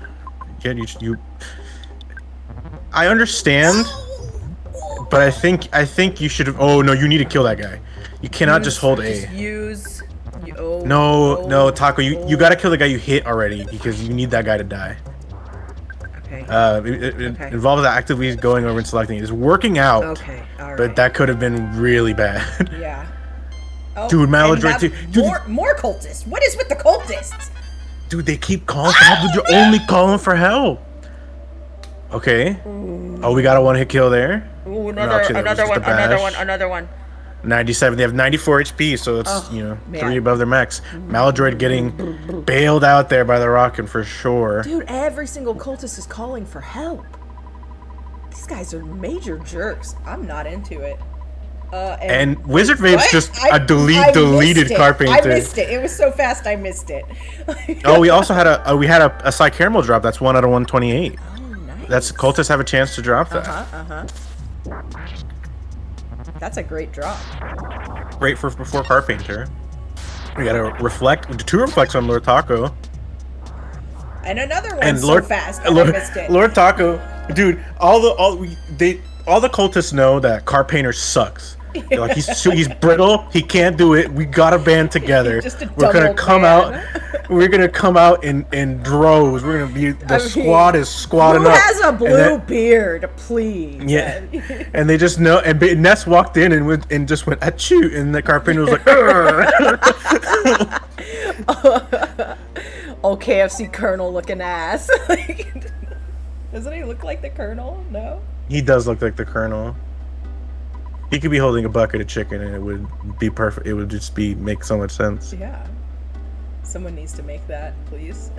Yeah, you. I understand, but I think you should have. Oh no, you need to kill that guy. You cannot just hold A. No, Taco, you gotta kill the guy you hit already because you need that guy to die. Okay. It involves actively going over and selecting. It's working out. Okay, alright. But that could have been really bad. Yeah. Oh, dude, Malladroid too. Dude, more cultists. What is with the cultists? Dude, they keep calling for help. Dude, you're only calling for help. Okay. Oh, we got a one-hit kill there. Ooh, another one. 97. They have 94 HP, so it's 3 above their max. Malladroid getting bailed out there by the rocket for sure. Dude, every single cultist is calling for help. These guys are major jerks. I'm not into it. And WizardVapes just deleted Carpainter. I missed it. It was so fast, I missed it. Oh, we also had a Psy Caramel drop. That's 1 out of 128. Oh, nice. That's cultists have a chance to drop that. That's a great drop. Great for before Carpainter. We got a 2 reflects on LordTaco. And another one so fast, I missed it. LordTaco, dude, all the cultists know that Carpainter sucks. They're like, he's brittle. He can't do it. We gotta band together. Just a We're gonna dumb come old out. We're gonna come out in droves. We're gonna be the squad is squatting who up. has a blue beard, please? Yeah, and they just know. And Ness walked in and just went achoo, and the carpenter was like, oh, KFC Colonel looking ass. Doesn't he look like the Colonel? No. He does look like the Colonel. He could be holding a bucket of chicken, and it would be perfect. It would just make so much sense. Yeah. Someone needs to make that, please.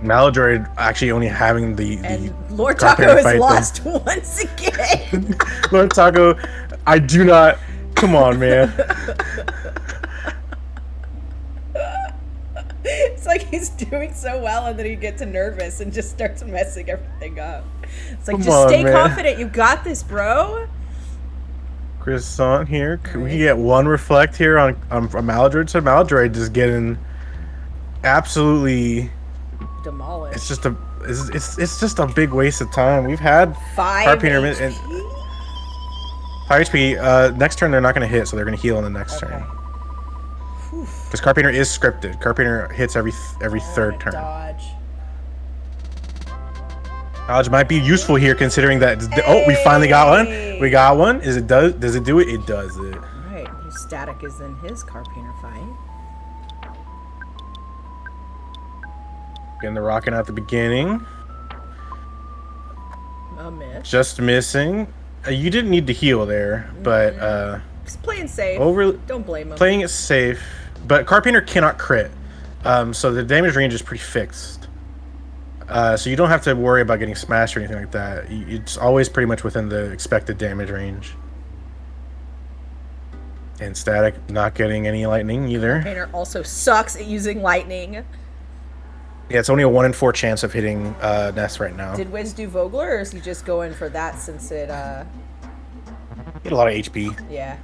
Malladroid actually only having the LordTaco is lost once again. LordTaco, I do not. Come on, man. It's like he's doing so well, and then he gets nervous and just starts messing everything up. It's like, just stay confident. You got this, bro. Croissant here. Can we get one reflect here on Malladroid? So Malladroid is getting absolutely demolished. It's just a big waste of time. We've had 5 HP. And 5 HP. Next turn they're not going to hit, so they're going to heal in the next turn. Because Carpenter is scripted. Carpenter hits every third turn. Dodge might be useful here, considering that. Oh, we finally got one. We got one. Does it do it? It does it. Right. His static is in his Carpenter fight. Getting the rocking at the beginning. A miss. Just missing. You didn't need to heal there, but just playing safe. Don't blame him. Playing it safe, but Carpenter cannot crit, so the damage range is pretty fixed. So you don't have to worry about getting smashed or anything like that. It's always pretty much within the expected damage range. And Static not getting any lightning either. Carpenter also sucks at using lightning. Yeah, it's only a 1 in 4 chance of hitting Ness right now. Did Wiz do Vogler, or is he just going for that since it He had a lot of HP. Yeah.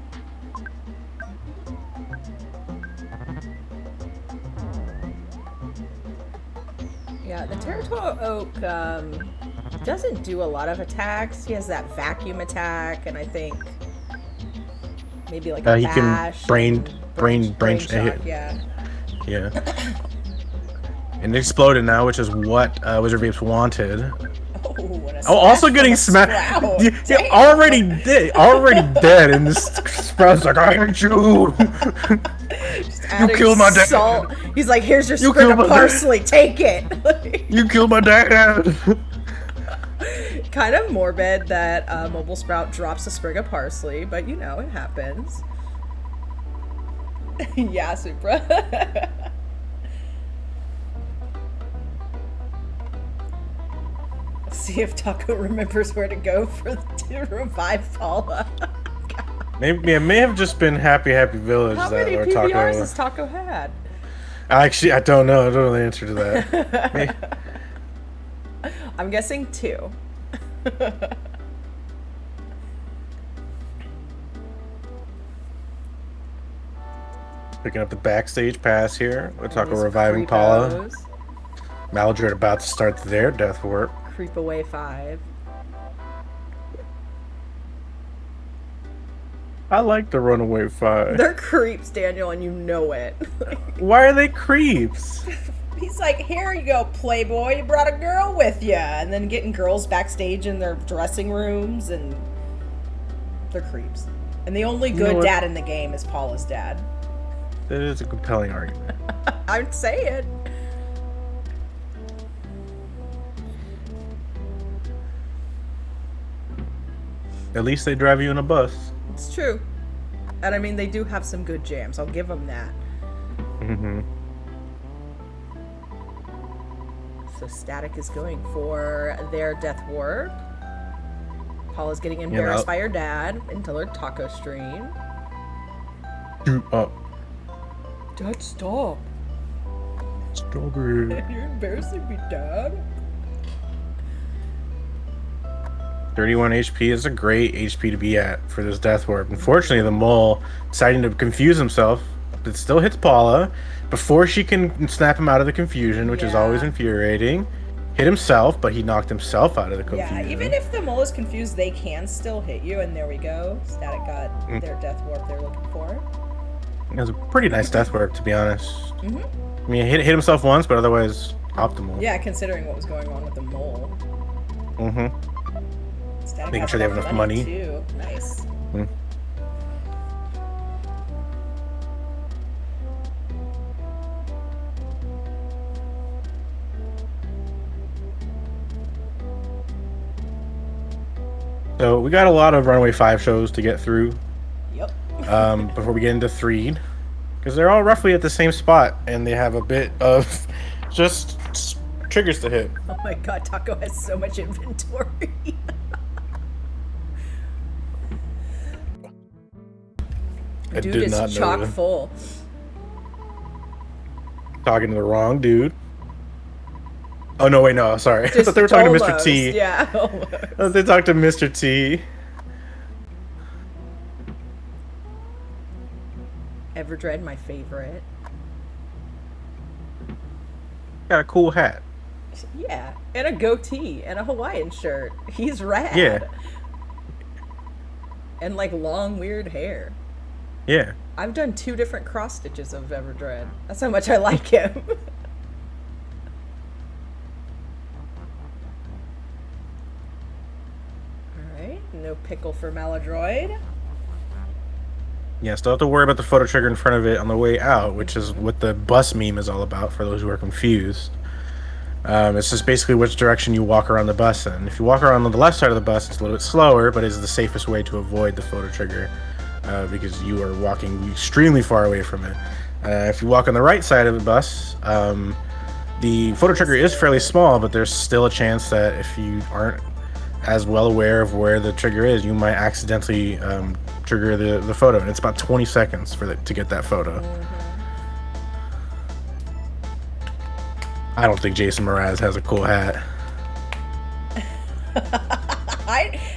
Yeah, the Territorial Oak doesn't do a lot of attacks. He has that vacuum attack, and I think maybe like a he bash. Can brain shock, yeah. Yeah. And it exploded now, which is what WizardVapes wanted. Oh, also getting smashed. Already dead, and this Sprout's like, I hate you. You killed my dad. Salt. He's like, here's your sprig of parsley. Take it. You killed my dad. Kind of morbid that Mobile Sprout drops a sprig of parsley, but you know, it happens. Yeah, Supra. See if Taco remembers where to go to revive Paula. Maybe it may have just been Happy Village. How that many or PBRs Taco has Taco had? Actually, I don't know. I don't know the answer to that. I'm guessing 2. Picking up the backstage pass here. LordTaco reviving Paula. Malladroid about to start their death work. Creep away 5. I like the runaway 5. They're creeps, Daniel, and you know it. Why are they creeps? He's like, here you go, playboy, you brought a girl with you. And then getting girls backstage in their dressing rooms, and they're creeps. And the only good dad in the game is Paula's dad. That is a compelling argument. I'd say it. At least they drive you in a bus. It's true. And I mean, they do have some good jams. I'll give them that. Mm-hmm. So Static is going for their death ward. Paula's getting embarrassed by her dad until her taco stream. Dad, stop. Strawberry. You're embarrassing me, Dad. 31 HP is a great HP to be at for this death warp. Unfortunately, the mole deciding to confuse himself, but still hits Paula before she can snap him out of the confusion, which is always infuriating. hit himself, but he knocked himself out of the Yeah, confusion. even if the mole is confused, they can still hit you, and there we go. Static got their death warp they're looking for. It was a pretty nice death warp, to be honest. I mean, he hit himself once, but otherwise optimal. Yeah, considering what was going on with the mole. Static Making sure they have enough money. Too. Nice. So we got a lot of Runaway 5 shows to get through. Yep. Before we get into Threed, because they're all roughly at the same spot, and they have a bit of just triggers to hit. Oh my god, Taco has so much inventory. Dude is chock full. Talking to the wrong dude. Oh no, wait, no, sorry. Just I thought they were talking almost, to Mr. T. Yeah, almost. I thought they talked to Mr. T. Everdread, my favorite. Got a cool hat. Yeah, and a goatee and a Hawaiian shirt. He's rad. Yeah. And like long weird hair. Yeah. I've done 2 different cross stitches of Everdread. That's how much I like him. Alright, no pickle for Malladroid. Yeah, still have to worry about the photo trigger in front of it on the way out, which is what the bus meme is all about for those who are confused. It's just basically which direction you walk around the bus in. If you walk around on the left side of the bus, it's a little bit slower, but it's the safest way to avoid the photo trigger because you are walking extremely far away from it. If you walk on the right side of the bus, the photo trigger is fairly small, but there's still a chance that if you aren't as well aware of where the trigger is, you might accidentally trigger the photo, and it's about 20 seconds to get that photo. I don't think Jason Mraz has a cool hat.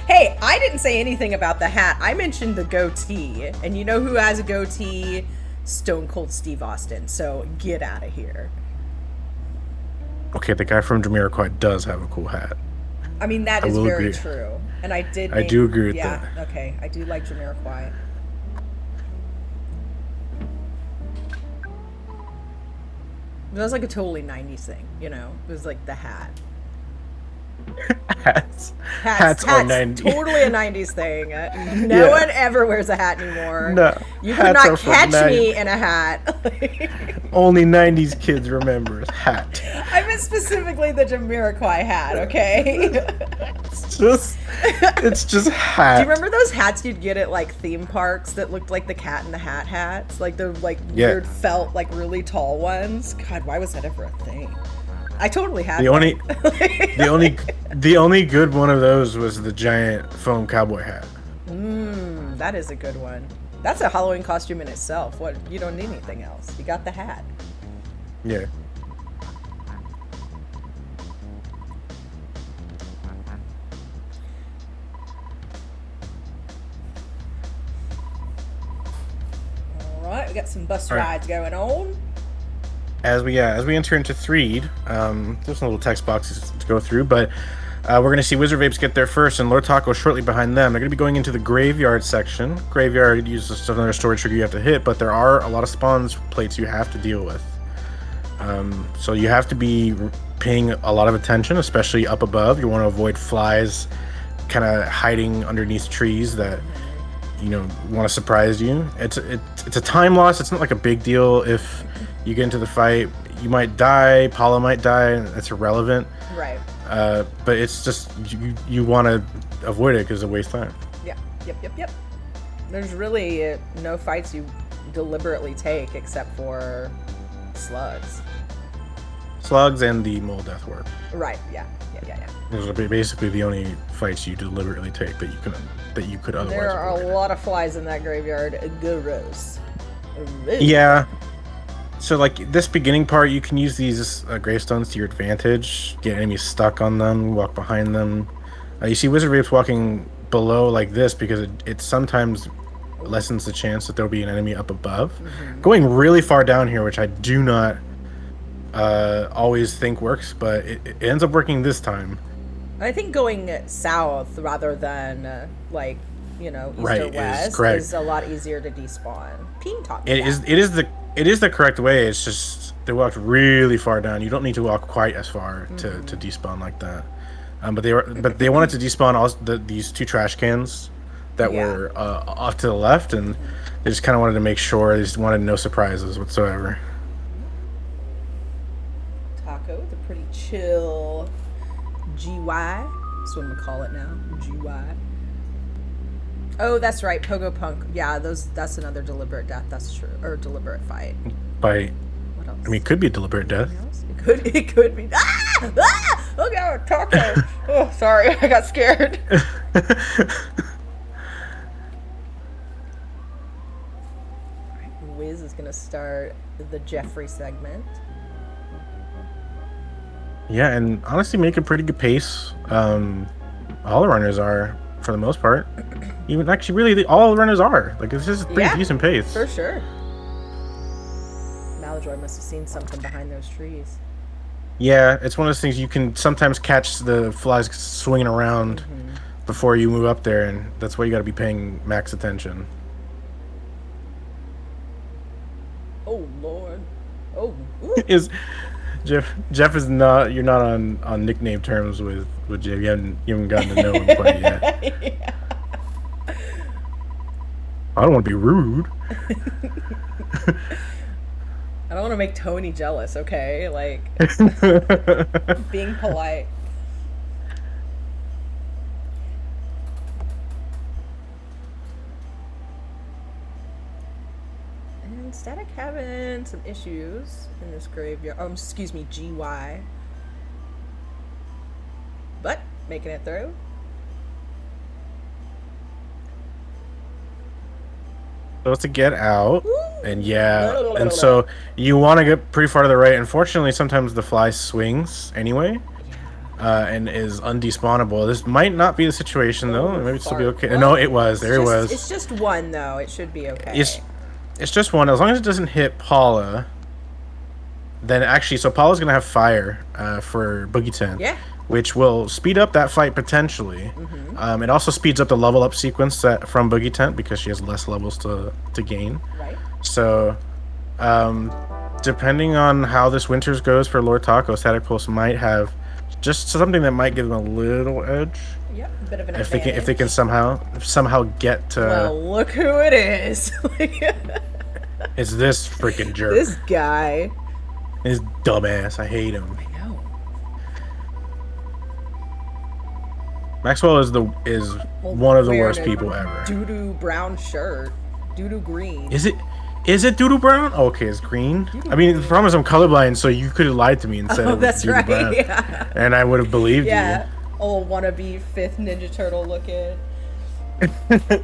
Hey, I didn't say anything about the hat. I mentioned the goatee, and you know who has a goatee? Stone Cold Steve Austin. So get out of here. Okay, the guy from Jamiroquai does have a cool hat. I mean, that is very true. And I do agree with that. Yeah, okay. I do like Jamiroquai. That was like a totally 90s thing, you know? It was like the hat. Hats are 90s. Totally a 90s thing. No one ever wears a hat anymore. No. You could not catch me in a hat. Only 90s kids remember hat. I meant specifically the Jamiroquai hat, okay? It's just hat. Do you remember those hats you'd get at like theme parks that looked like the Cat in the Hat hats? Like the weird felt, like really tall ones? God, why was that ever a thing? I totally had the only good one of those was the giant foam cowboy hat. That is a good one. That's a Halloween costume in itself. What, you don't need anything else. You got the hat. Yeah. All right, we got some bus rides going on. As we enter into Threed, there's some little text boxes to go through, but we're going to see WizardVapes get there first, and LordTaco shortly behind them. They're going to be going into the Graveyard section. Graveyard uses another storage trigger you have to hit, but there are a lot of spawns plates you have to deal with. So you have to be paying a lot of attention, especially up above. You want to avoid flies kind of hiding underneath trees that want to surprise you. It's a time loss. It's not like a big deal if you get into the fight. You might die, Paula might die, that's irrelevant. Right. But it's just you want to avoid it because it's a waste of time. Yeah. Yep. There's really no fights you deliberately take except for slugs. Slugs and the mole death warp. Right. Yeah. Those are basically the only fights you deliberately take that you could otherwise. There are avoid. a lot of flies in that graveyard. Gross. Yeah. So like this beginning part, you can use these gravestones to your advantage. Get enemies stuck on them, walk behind them. You see WizardVapes walking below like this because it sometimes lessens the chance that there'll be an enemy up above. Going really far down here, which I do not always think works, but it ends up working this time. I think going south rather than like east or Right, is west correct. is a lot easier to despawn. Peen taught me It that. is it is the it is the correct way. It's just they walked really far down. You don't need to walk quite as far to despawn like that. But they wanted to despawn these two trash cans that Yeah. were off to the left, and they just kind of wanted to make sure. They just wanted no surprises whatsoever. Taco with a pretty chill GY. That's what I'm gonna call it now. GY. Oh, that's right. Pogo Punk. Yeah, that's another deliberate death. That's true. Or deliberate fight. By, What else? I mean, it could be deliberate death. Anything else? It could be. Ah! Ah! Look out, Taco. Oh, sorry. I got scared. Wiz is gonna start the Jeffrey segment. Yeah, and honestly, make a pretty good pace. All the runners are, for the most part. Even actually, really, all the runners are. Like, it's just a pretty decent pace. For sure. Malladroid must have seen something behind those trees. Yeah, it's one of those things you can sometimes catch the flies swinging around before you move up there, and that's why you got to be paying max attention. Oh Lord. Oh. Ooh. Is Jeff is not? You're not on nickname terms with Jeff. You haven't gotten to know him quite yet. Yeah. I don't want to be rude. I don't want to make Tony jealous, okay? Like, being polite. And Static having some issues in this graveyard. Oh, excuse me, GY. But making it through. Supposed to get out, Woo! and yeah, and so you want to get pretty far to the right. Unfortunately, sometimes the fly swings anyway, and is undespawnable. This might not be the situation though. Maybe this will be okay. Well, No, it was. There it was. It's just one though. It should be okay. It's just one. As long as it doesn't hit Paula, then actually, so Paula's gonna have fire for Boogie 10. Yeah. Which will speed up that fight potentially. It also speeds up the level up sequence from Boogie Tent because she has less levels to gain. Right. So, depending on how this winters goes for LordTaco, StaticPulse might have just something that might give them a little edge. Yep, a bit of an If advantage. they can somehow get to. Well, look who it is. It's this freaking jerk. This guy. This dumbass. I hate him. I know. Maxwell is one of the worst people ever. Doo-doo brown shirt. Doo-doo green. Is it doodle brown? Oh, okay, it's green. I mean, the problem is I'm colorblind, so you could have lied to me and said it was that's doodle right. brown, Yeah. and I would have believed Yeah. Old wannabe 5th Ninja Turtle looking. you.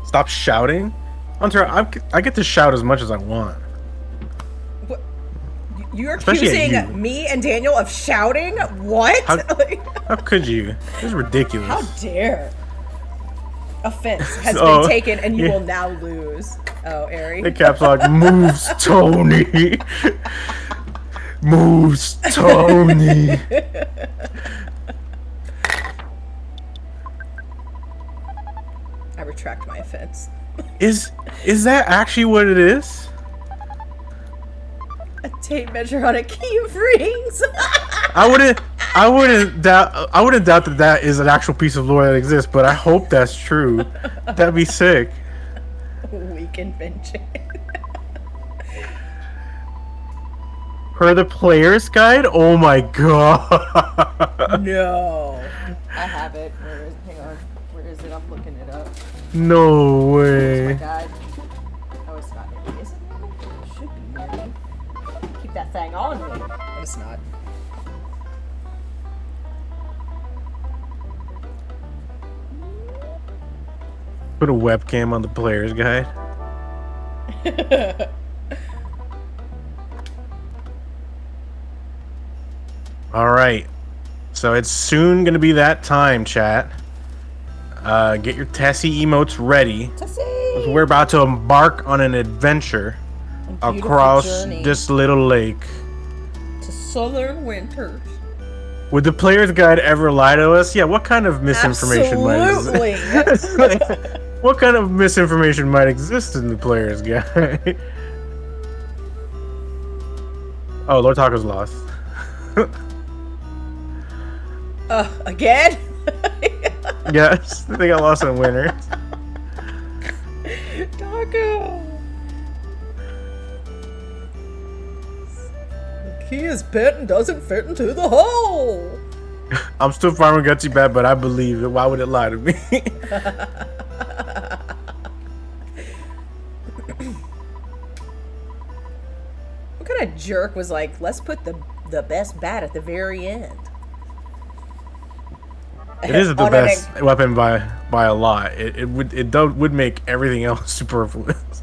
Stop shouting, Hunter. I get to shout as much as I want. What? You're Especially at accusing you. me and Daniel of shouting? What? How could you? This is ridiculous. How dare? Offense has Oh, been taken and you yeah. will now lose. Oh, Ari. The caps lock moves, Tony. Moves, Tony. I retract my offense. Is that actually what it is? A tape measure on a key of rings. I wouldn't doubt that is an actual piece of lore that exists, but I hope that's true. That'd be sick. Weak invention. Per the player's guide? Oh my god. No. I have it. Where is it? Hang on. Where is it? I'm looking it up. No My way. guide. Oh, it's not near me. Is it near me? It should be near me. Keep that thing on me. But it's not. Put a webcam on the player's guide. Alright. So it's soon gonna be that time, chat. Get your Tessie emotes ready. Tessie! We're about to embark on an adventure across this little lake. To southern winters. Would the player's guide ever lie to us? Yeah, what kind of misinformation Absolutely. might exist? What kind of misinformation might exist in the player's guide? Oh, LordTaco's lost. Again? Yes, they got lost in winter. Taco! The key is bent and doesn't fit into the hole! I'm still farming Gutsy Bad, but I believe it. Why would it lie to me? What kind of jerk was like, let's put the best bat at the very end? It is the best weapon by a lot. It would make everything else superfluous.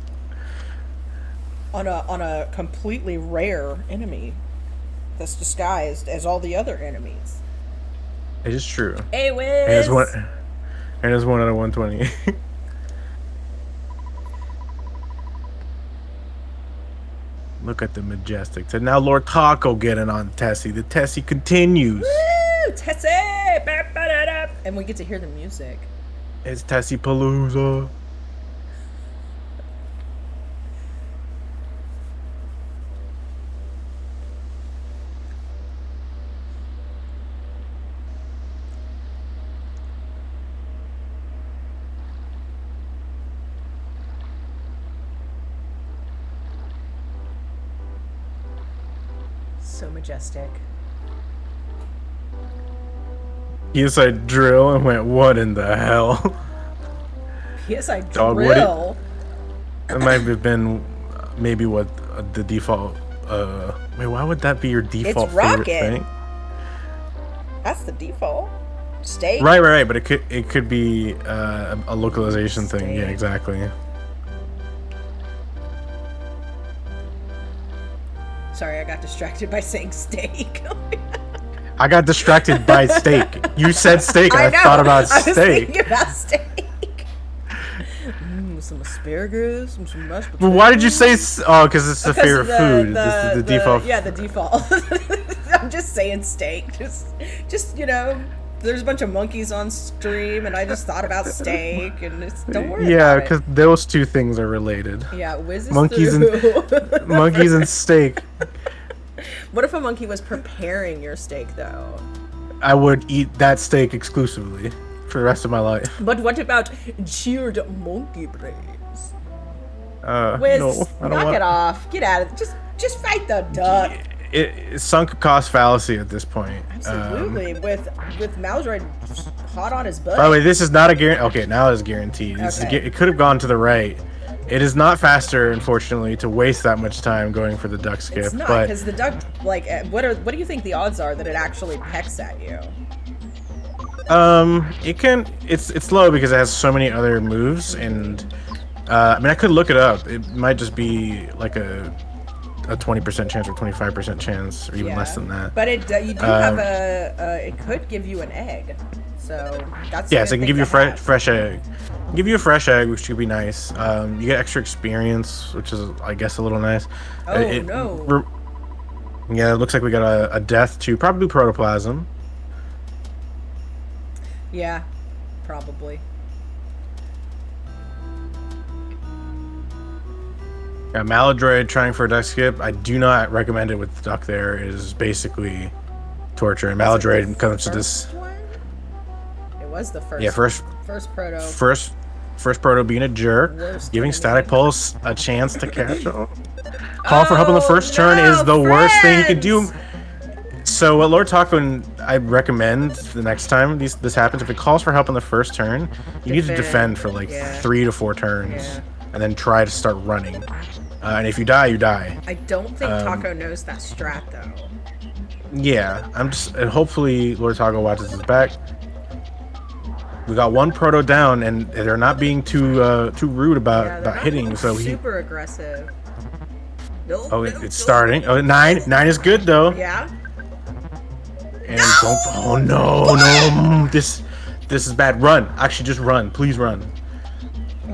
On a completely rare enemy that's disguised as all the other enemies. It is true. Hey, Wiz! And it's 1 out of 120. Look at the majestic. So now LordTaco getting on Tessie. The Tessie continues. Woo! Tessie! And we get to hear the music. It's Tessie Palooza. So majestic. Yes, I drill and went, what in the hell? Yes, I Dog, drill. It might have been maybe what the default. Wait, why would that be your default It's favorite rocket. thing? That's the default. Steak. Right. But it could be a localization thing. Yeah, exactly. Sorry, I got distracted by saying steak. I got distracted by steak. You said steak. I thought about steak. I was thinking about steak. Some asparagus, some mashed potatoes. But why did you say? Oh, because it's the favorite food. The default. Yeah, the default. I'm just saying steak. Just you know, there's a bunch of monkeys on stream, and I just thought about steak, and don't worry. Yeah, about because those two things are related. Yeah, Wiz is monkeys and monkeys and steak. What if a monkey was preparing your steak, though? I would eat that steak exclusively for the rest of my life. But what about cheered monkey brains? no, Wiz, I don't knock it off. Get out of it. Just fight the duck. It's sunk cost fallacy at this point. Absolutely. With Malladroid hot on his butt. By the way, this is not a guarantee. Okay, now it's guaranteed. It could have gone to the right. It is not faster, unfortunately, to waste that much time going for the duck skip. It's not, because the duck, like, what do you think the odds are that it actually pecks at you? It's low because it has so many other moves, and I mean, I could look it up. It might just be like a 20% chance or 25% chance, or even less than that. But you do have it could give you an egg, so that's so it can give you a fresh egg. Give you a fresh egg, which could be nice. You get extra experience, which is, I guess, a little nice. Oh no! Yeah, it looks like we got a death to probably protoplasm. Yeah, probably. Yeah, Malladroid trying for a duck skip. I do not recommend it with the duck there. It is basically torture. And Malladroid comes to this. One? It was the first. Yeah, first proto. First proto being a jerk, giving StaticPulse a chance to catch him. Call for help in the first turn is the worst thing you can do. So what LordTaco and I recommend the next time this happens, if it calls for help in the first turn, you need to defend for like 3 to 4 turns, and then try to start running. And if you die, you die. I don't think Taco knows that strat though. Yeah, and hopefully LordTaco watches his back. We got one proto down, and they're not being too rude about hitting. So super aggressive. It's starting. Oh, 9 is good though. Yeah. And don't. Oh no. This is bad. Run. Actually, just run. Please run.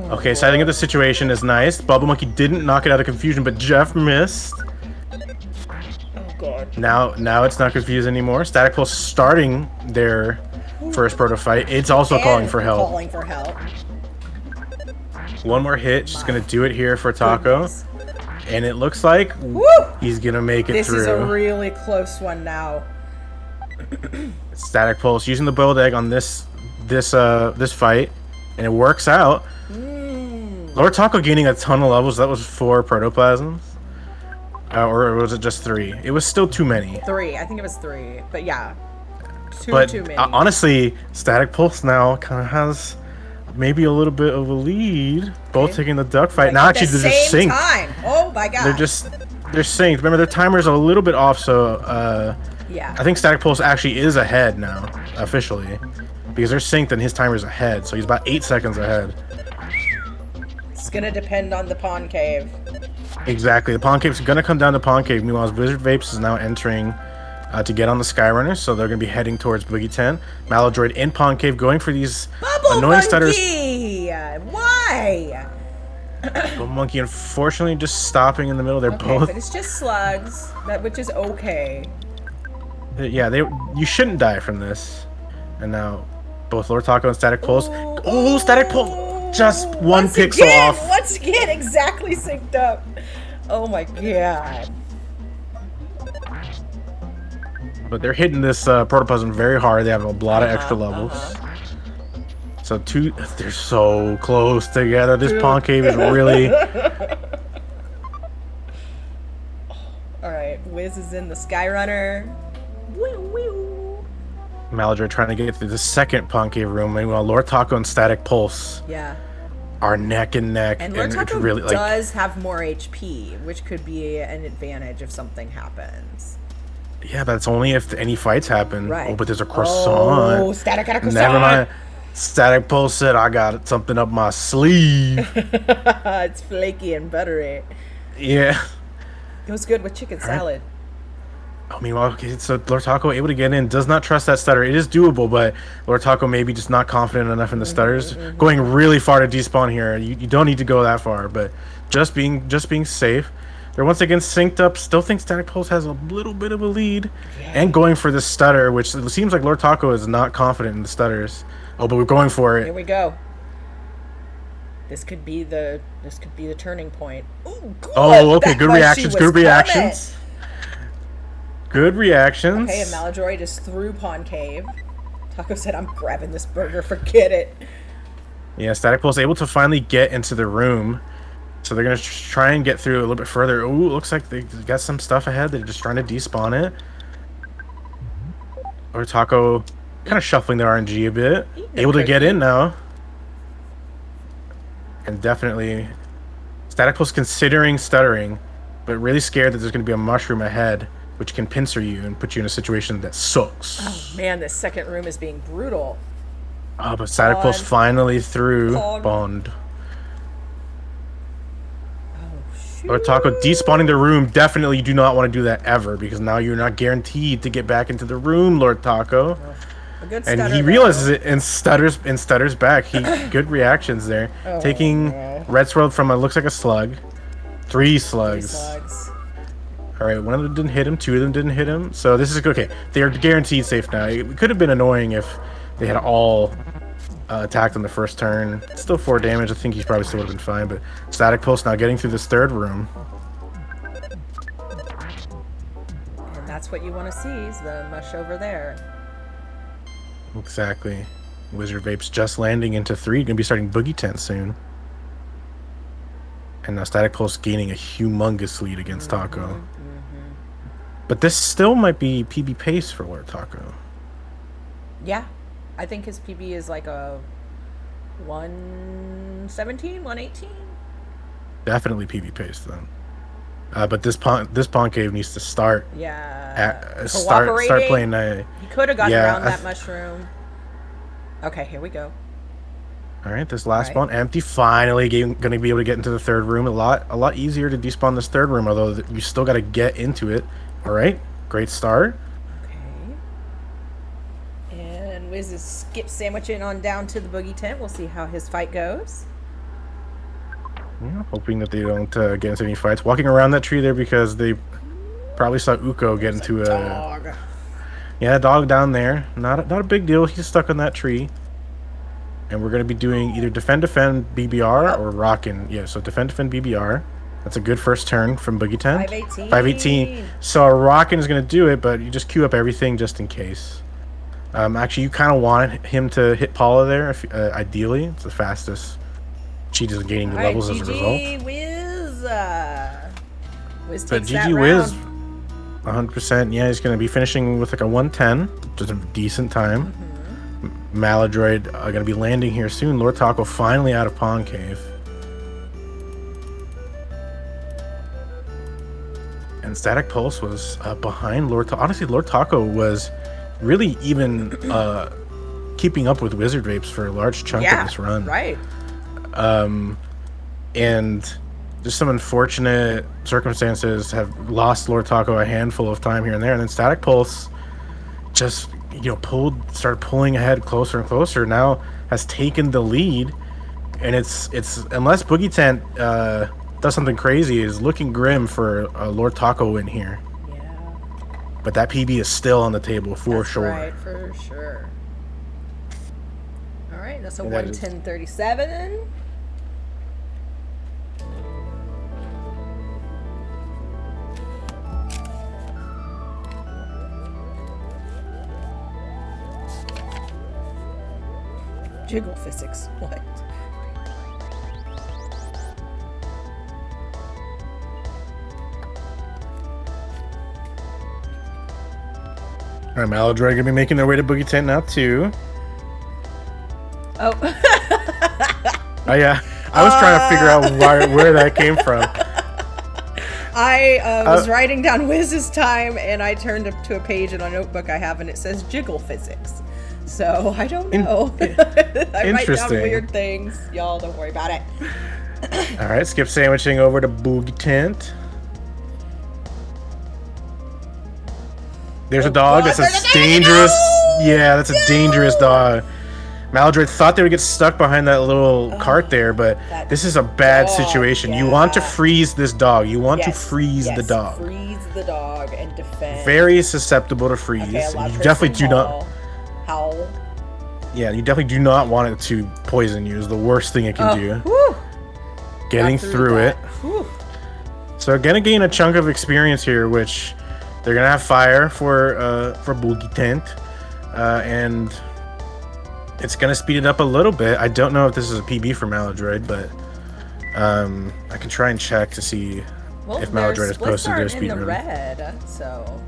Okay, so I think the situation is nice. Bubble Monkey didn't knock it out of confusion, but Jeff missed. Oh god. Now it's not confused anymore. StaticPulse starting their first proto fight. It's also calling for help. Calling for help. One more hit. She's gonna do it here for Taco. Goodness. And it looks like Woo! he's gonna make it through. This is a really close one now. StaticPulse using the boiled egg on this fight, and it works out. LordTaco gaining a ton of levels. That was 4 protoplasms, or was it just 3? It was still too many. 3, I think it was 3, but yeah, too many. Honestly, StaticPulse now kind of has maybe a little bit of a lead. Both taking the duck fight. Now actually they're just synced. Time. Oh my god. They're synced. Remember, their timer's a little bit off, so yeah. I think StaticPulse actually is ahead now, officially. Because they're synced and his timer's ahead, so he's about 8 seconds ahead. It's gonna depend on the Pawn Cave. Exactly. The Pawn Cave's gonna come down to Pawn Cave. Meanwhile, WizardVapes is now entering to get on the Skyrunner, so they're gonna be heading towards Boogey 10. Malladroid in Pawn Cave going for these annoying stutters. Why? Bubble Monkey unfortunately just stopping in the middle. They're both. But it's just slugs, which is okay. Yeah, you shouldn't die from this. And now, both LordTaco and StaticPulse. Oh, StaticPulse! Just one pixel off. Once again, exactly synced up. Oh my god. But they're hitting this protoplasm very hard. They have a lot of extra levels. So they're so close together. This Pawn Cave is really. Alright, Wiz is in the Skyrunner. Malladroid trying to get through the second Pawn Cave room. Meanwhile, LordTaco and StaticPulse are neck and neck. And LordTaco really, does have more HP, which could be an advantage if something happens. Yeah, but it's only if any fights happen. Right. Oh, but there's a croissant. Oh, Static got a croissant. Never mind. StaticPulse said, I got something up my sleeve. It's flaky and buttery. Yeah. It was good with chicken salad. Oh, meanwhile, okay, so LordTaco able to get in, does not trust that stutter. It is doable, but LordTaco maybe just not confident enough in the stutters. Going really far to despawn here. You don't need to go that far, but just being safe. They're once again synced up. Still think StaticPulse has a little bit of a lead, and going for this stutter, which it seems like LordTaco is not confident in the stutters. Oh, but we're going for it. Here we go. This could be the turning point. Ooh, good. Oh, okay. Good reactions. Good reactions. Good reactions. Okay, and Malladroid is through Pawn Cave. Taco said, I'm grabbing this burger. Forget it. Yeah, StaticPulse able to finally get into the room. So they're going to try and get through a little bit further. Ooh, looks like they got some stuff ahead. They're just trying to despawn it. LordTaco kind of shuffling their RNG a bit. Able to get in now. And definitely StaticPulse considering stuttering, but really scared that there's going to be a mushroom ahead, which can pincer you and put you in a situation that sucks. Oh man, this second room is being brutal. Oh, but StaticPulse finally through Bond. LordTaco despawning the room. Definitely do not want to do that ever, because now you're not guaranteed to get back into the room, LordTaco. And he realizes it and stutters back. Good reactions there. Taking Red Swirl from looks like a slug. 3 slugs. Alright, one of them didn't hit him, 2 of them didn't hit him. So this is okay. They're guaranteed safe now. It could have been annoying if they had all attacked on the first turn. Still 4 damage. I think he probably still would have been fine, but StaticPulse now getting through this third room. And that's what you want to see, is the mush over there. Exactly. WizardVapes just landing into 3. Gonna be starting Boogey 10 soon. And now StaticPulse gaining a humongous lead against Taco. But this still might be PB pace for LordTaco. Yeah. I think his PB is like a 117, 118. Definitely PB pace then. But this pawn cave needs to start. Start playing. He could have gotten around that mushroom. Okay, here we go. All right, this last spawn empty. Finally, going to be able to get into the third room. A lot easier to despawn this third room, although you still got to get into it. All right, great start. Okay. And Wiz is skip sandwiching on down to the Boogey tent. We'll see how his fight goes. Hoping that they don't get into any fights. Walking around that tree there because they probably saw Uko get into a dog. Yeah, dog down there. Not a big deal. He's stuck on that tree. And we're going to be doing either defend BBR or rockin'. Yeah, so defend BBR. That's a good first turn from Boogie Tent. 518. 518. So a rockin' is going to do it, but you just queue up everything just in case. Actually, you kind of want him to hit Paula there. If, ideally, it's the fastest. She doesn't gain any levels as a result. Wiz. Wiz But takes that GG round. Wiz, 100%. Yeah, he's going to be finishing with like a 110, which is a decent time. Malladroid are going to be landing here soon. LordTaco finally out of Pawn Cave. And StaticPulse was behind LordTaco. Honestly, LordTaco was really even keeping up with WizardVapes for a large chunk of this run. Right. And just some unfortunate circumstances have lost LordTaco a handful of time here and there. And then StaticPulse just, started pulling ahead closer and closer. Now has taken the lead. And it's unless Boogie Tent does something crazy, is looking grim for a LordTaco win here. Yeah. But that PB is still on the table for sure. Right, for sure. All right, that's a 110.37. Jiggle physics. What? All right, Malladroid gonna be making their way to Boogie Tent now too. Oh. Oh yeah, I was trying to figure out where that came from. I was writing down Wiz's time, and I turned up to a page in a notebook I have, and it says jiggle physics. So I don't know. I write down weird things. Y'all don't worry about it. All right, skip sandwiching over to Boogie Tent. There's a dog. That's a dangerous. Yeah, that's a dangerous dog. Malladroid thought they would get stuck behind that little cart there, but this is a bad situation. You want to freeze this dog. You want to freeze the dog. Freeze the dog and defend. Very susceptible to freeze. Okay, you definitely do not. Howl. Yeah, you definitely do not want it to poison you. Is the worst thing it can do. Whew. Getting through it. Whew. So gonna gain a chunk of experience here, which they're gonna have fire for Boogie Tent, and it's gonna speed it up a little bit. I don't know if this is a PB for Malladroid, but I can try and check to see if Malladroid has posted their speed run. Red, so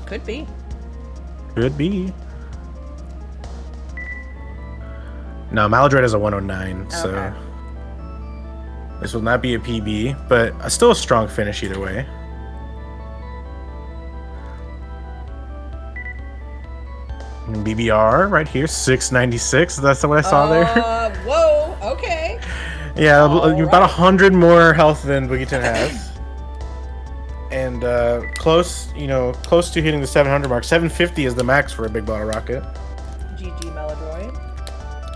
could be. Could be. No, Malladroid has a 109, so this will not be a PB, but still a strong finish either way. And BBR right here, 696. That's what I saw there. Whoa. Okay. Yeah, about 100 more health than Boogie Tent has, and close to hitting the 700 mark. 750 is the max for a big bottle rocket. GG Malladroid.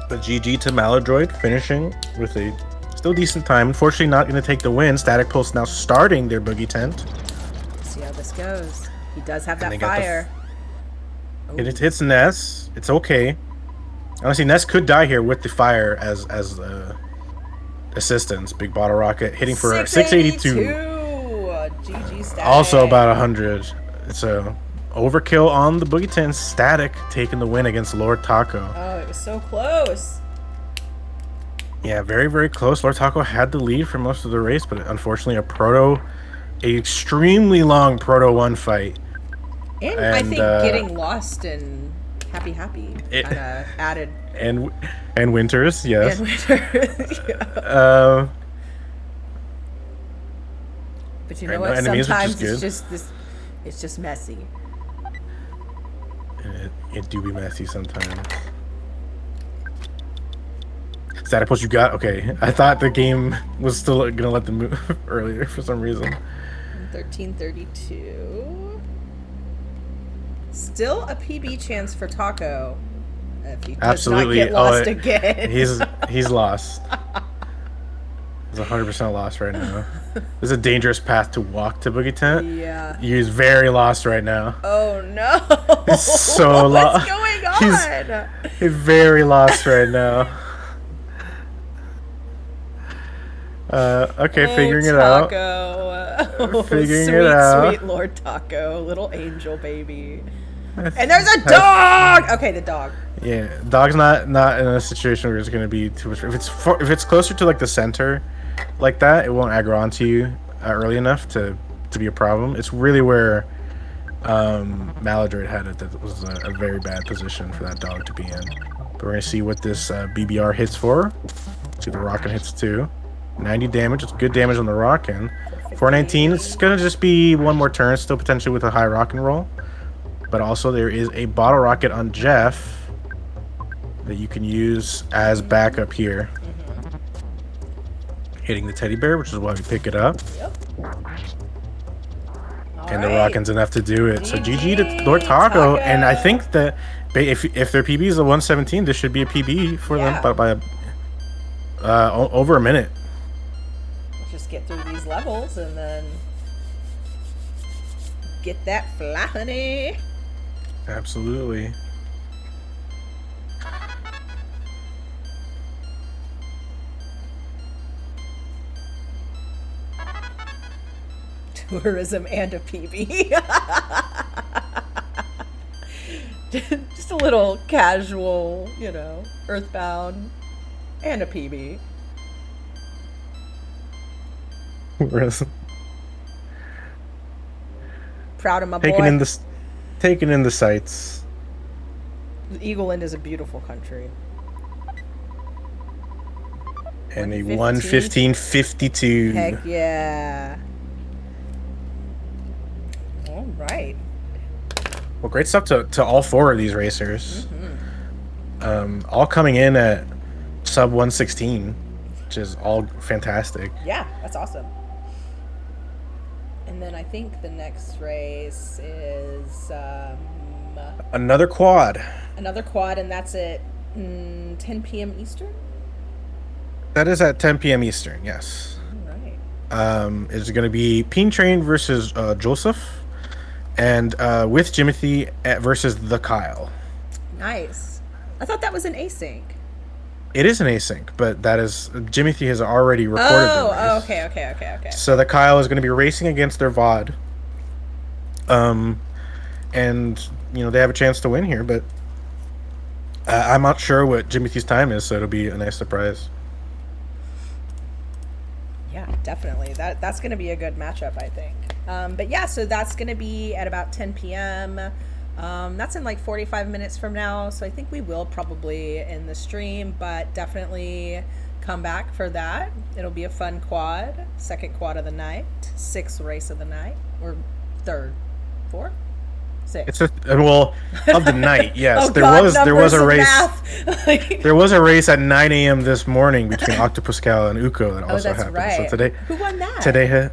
But GG to Malladroid, finishing with a still decent time. Unfortunately, not going to take the win. StaticPulse now starting their Boogie Tent. Let's see how this goes. He does have that fire. It hits Ness. It's okay. Honestly, Ness could die here with the fire as assistance. Big bottle rocket hitting for 682. GG Static. Also about 100. It's a overkill on the Boogie Tent. Static taking the win against LordTaco. Oh, it was so close. Yeah, very, very close. LordTaco had the lead for most of the race, but unfortunately a extremely long Proto 1 fight. And I think getting lost in Happy kind of added. And Winters, yes. And Winters, yeah. But you know what? Sometimes it's just messy. It do be messy sometimes. StaticPulse, you got okay. I thought the game was still gonna let them move earlier for some reason. 1332. Still a PB chance for Taco. If he does not get lost again. He's lost. He's 100% lost right now. This is a dangerous path to walk to Boogie Tent. Yeah. He's very lost right now. Oh no! He's so What's lost. going on? He's very lost right now. Okay, figuring it out. Taco. Figuring sweet, it out. Sweet Lord Taco, little angel baby. And there's a dog. Okay, the dog. Yeah, dog's not in a situation where it's gonna be too much. If it's closer to like the center, like that, it won't aggro onto you early enough to be a problem. It's really where Malladroid had it that was a very bad position for that dog to be in. But we're gonna see what this BBR hits for. See the rockin' hits too. 90 damage. It's good damage on the rockin'. 419. It's gonna just be one more turn, still potentially with a high rockin' roll. But also there is a bottle rocket on Jeff that you can use as backup here. Hitting the teddy bear, which is why we pick it up. Yep. And the rockin's enough to do it. So GG to LordTaco. And I think that if their PB is a 117, this should be a PB for them by over a minute. Let's just get through these levels and then get that fly, honey. Absolutely. Tourism and a PB. Just a little casual, you know, Earthbound and a PB. Proud of my boy. Taking in the sights. Eagle End is a beautiful country. And a 115.52. Heck yeah. All right. Well, great stuff to all four of these racers. All coming in at sub 116, which is all fantastic. Yeah, that's awesome. And then I think the next race is another quad. Another quad, and that's at 10 p.m. Eastern? That is at 10 p.m. Eastern, yes. All right. It's going to be Peen Train versus Joseph, and with Jimothy versus the Kyle. Nice. I thought that was an async. It is an async, but that is Jimothy has already recorded the race. Oh, okay. So the Kyle is going to be racing against their VOD. And you know they have a chance to win here, but I'm not sure what Jimothy's time is, so it'll be a nice surprise. Yeah, definitely. That's going to be a good matchup, I think. But yeah, so that's going to be at about 10 p.m. That's in like 45 minutes from now, so I think we will probably end the stream, but definitely come back for that. It'll be a fun quad, second quad of the night, sixth race of the night, or third, fourth, sixth. It's of the night. Yes, Oh, there God, was a race. math. There was a race at 9 a.m. this morning between Octopuscal and Uko that also that's happened. right. So today, Who won that? Today,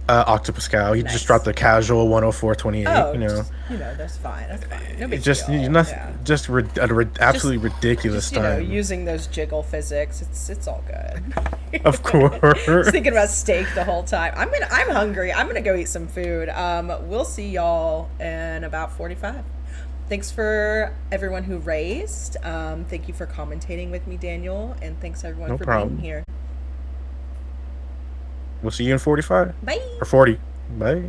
Octopuscal. He Nice. just dropped the casual 104.28. Oh, you know, that's fine. That's fine. No big just deal. you're not Yeah. just absolutely ridiculous Just, you know, time. using those jiggle physics, it's all good. Of course. Just thinking about steak the whole time. I'm hungry. I'm gonna go eat some food. We'll see y'all in about 45. Thanks for everyone who raised. Thank you for commentating with me, Daniel, and thanks everyone for being here. We'll see you in 45. Bye. Or 40. Bye.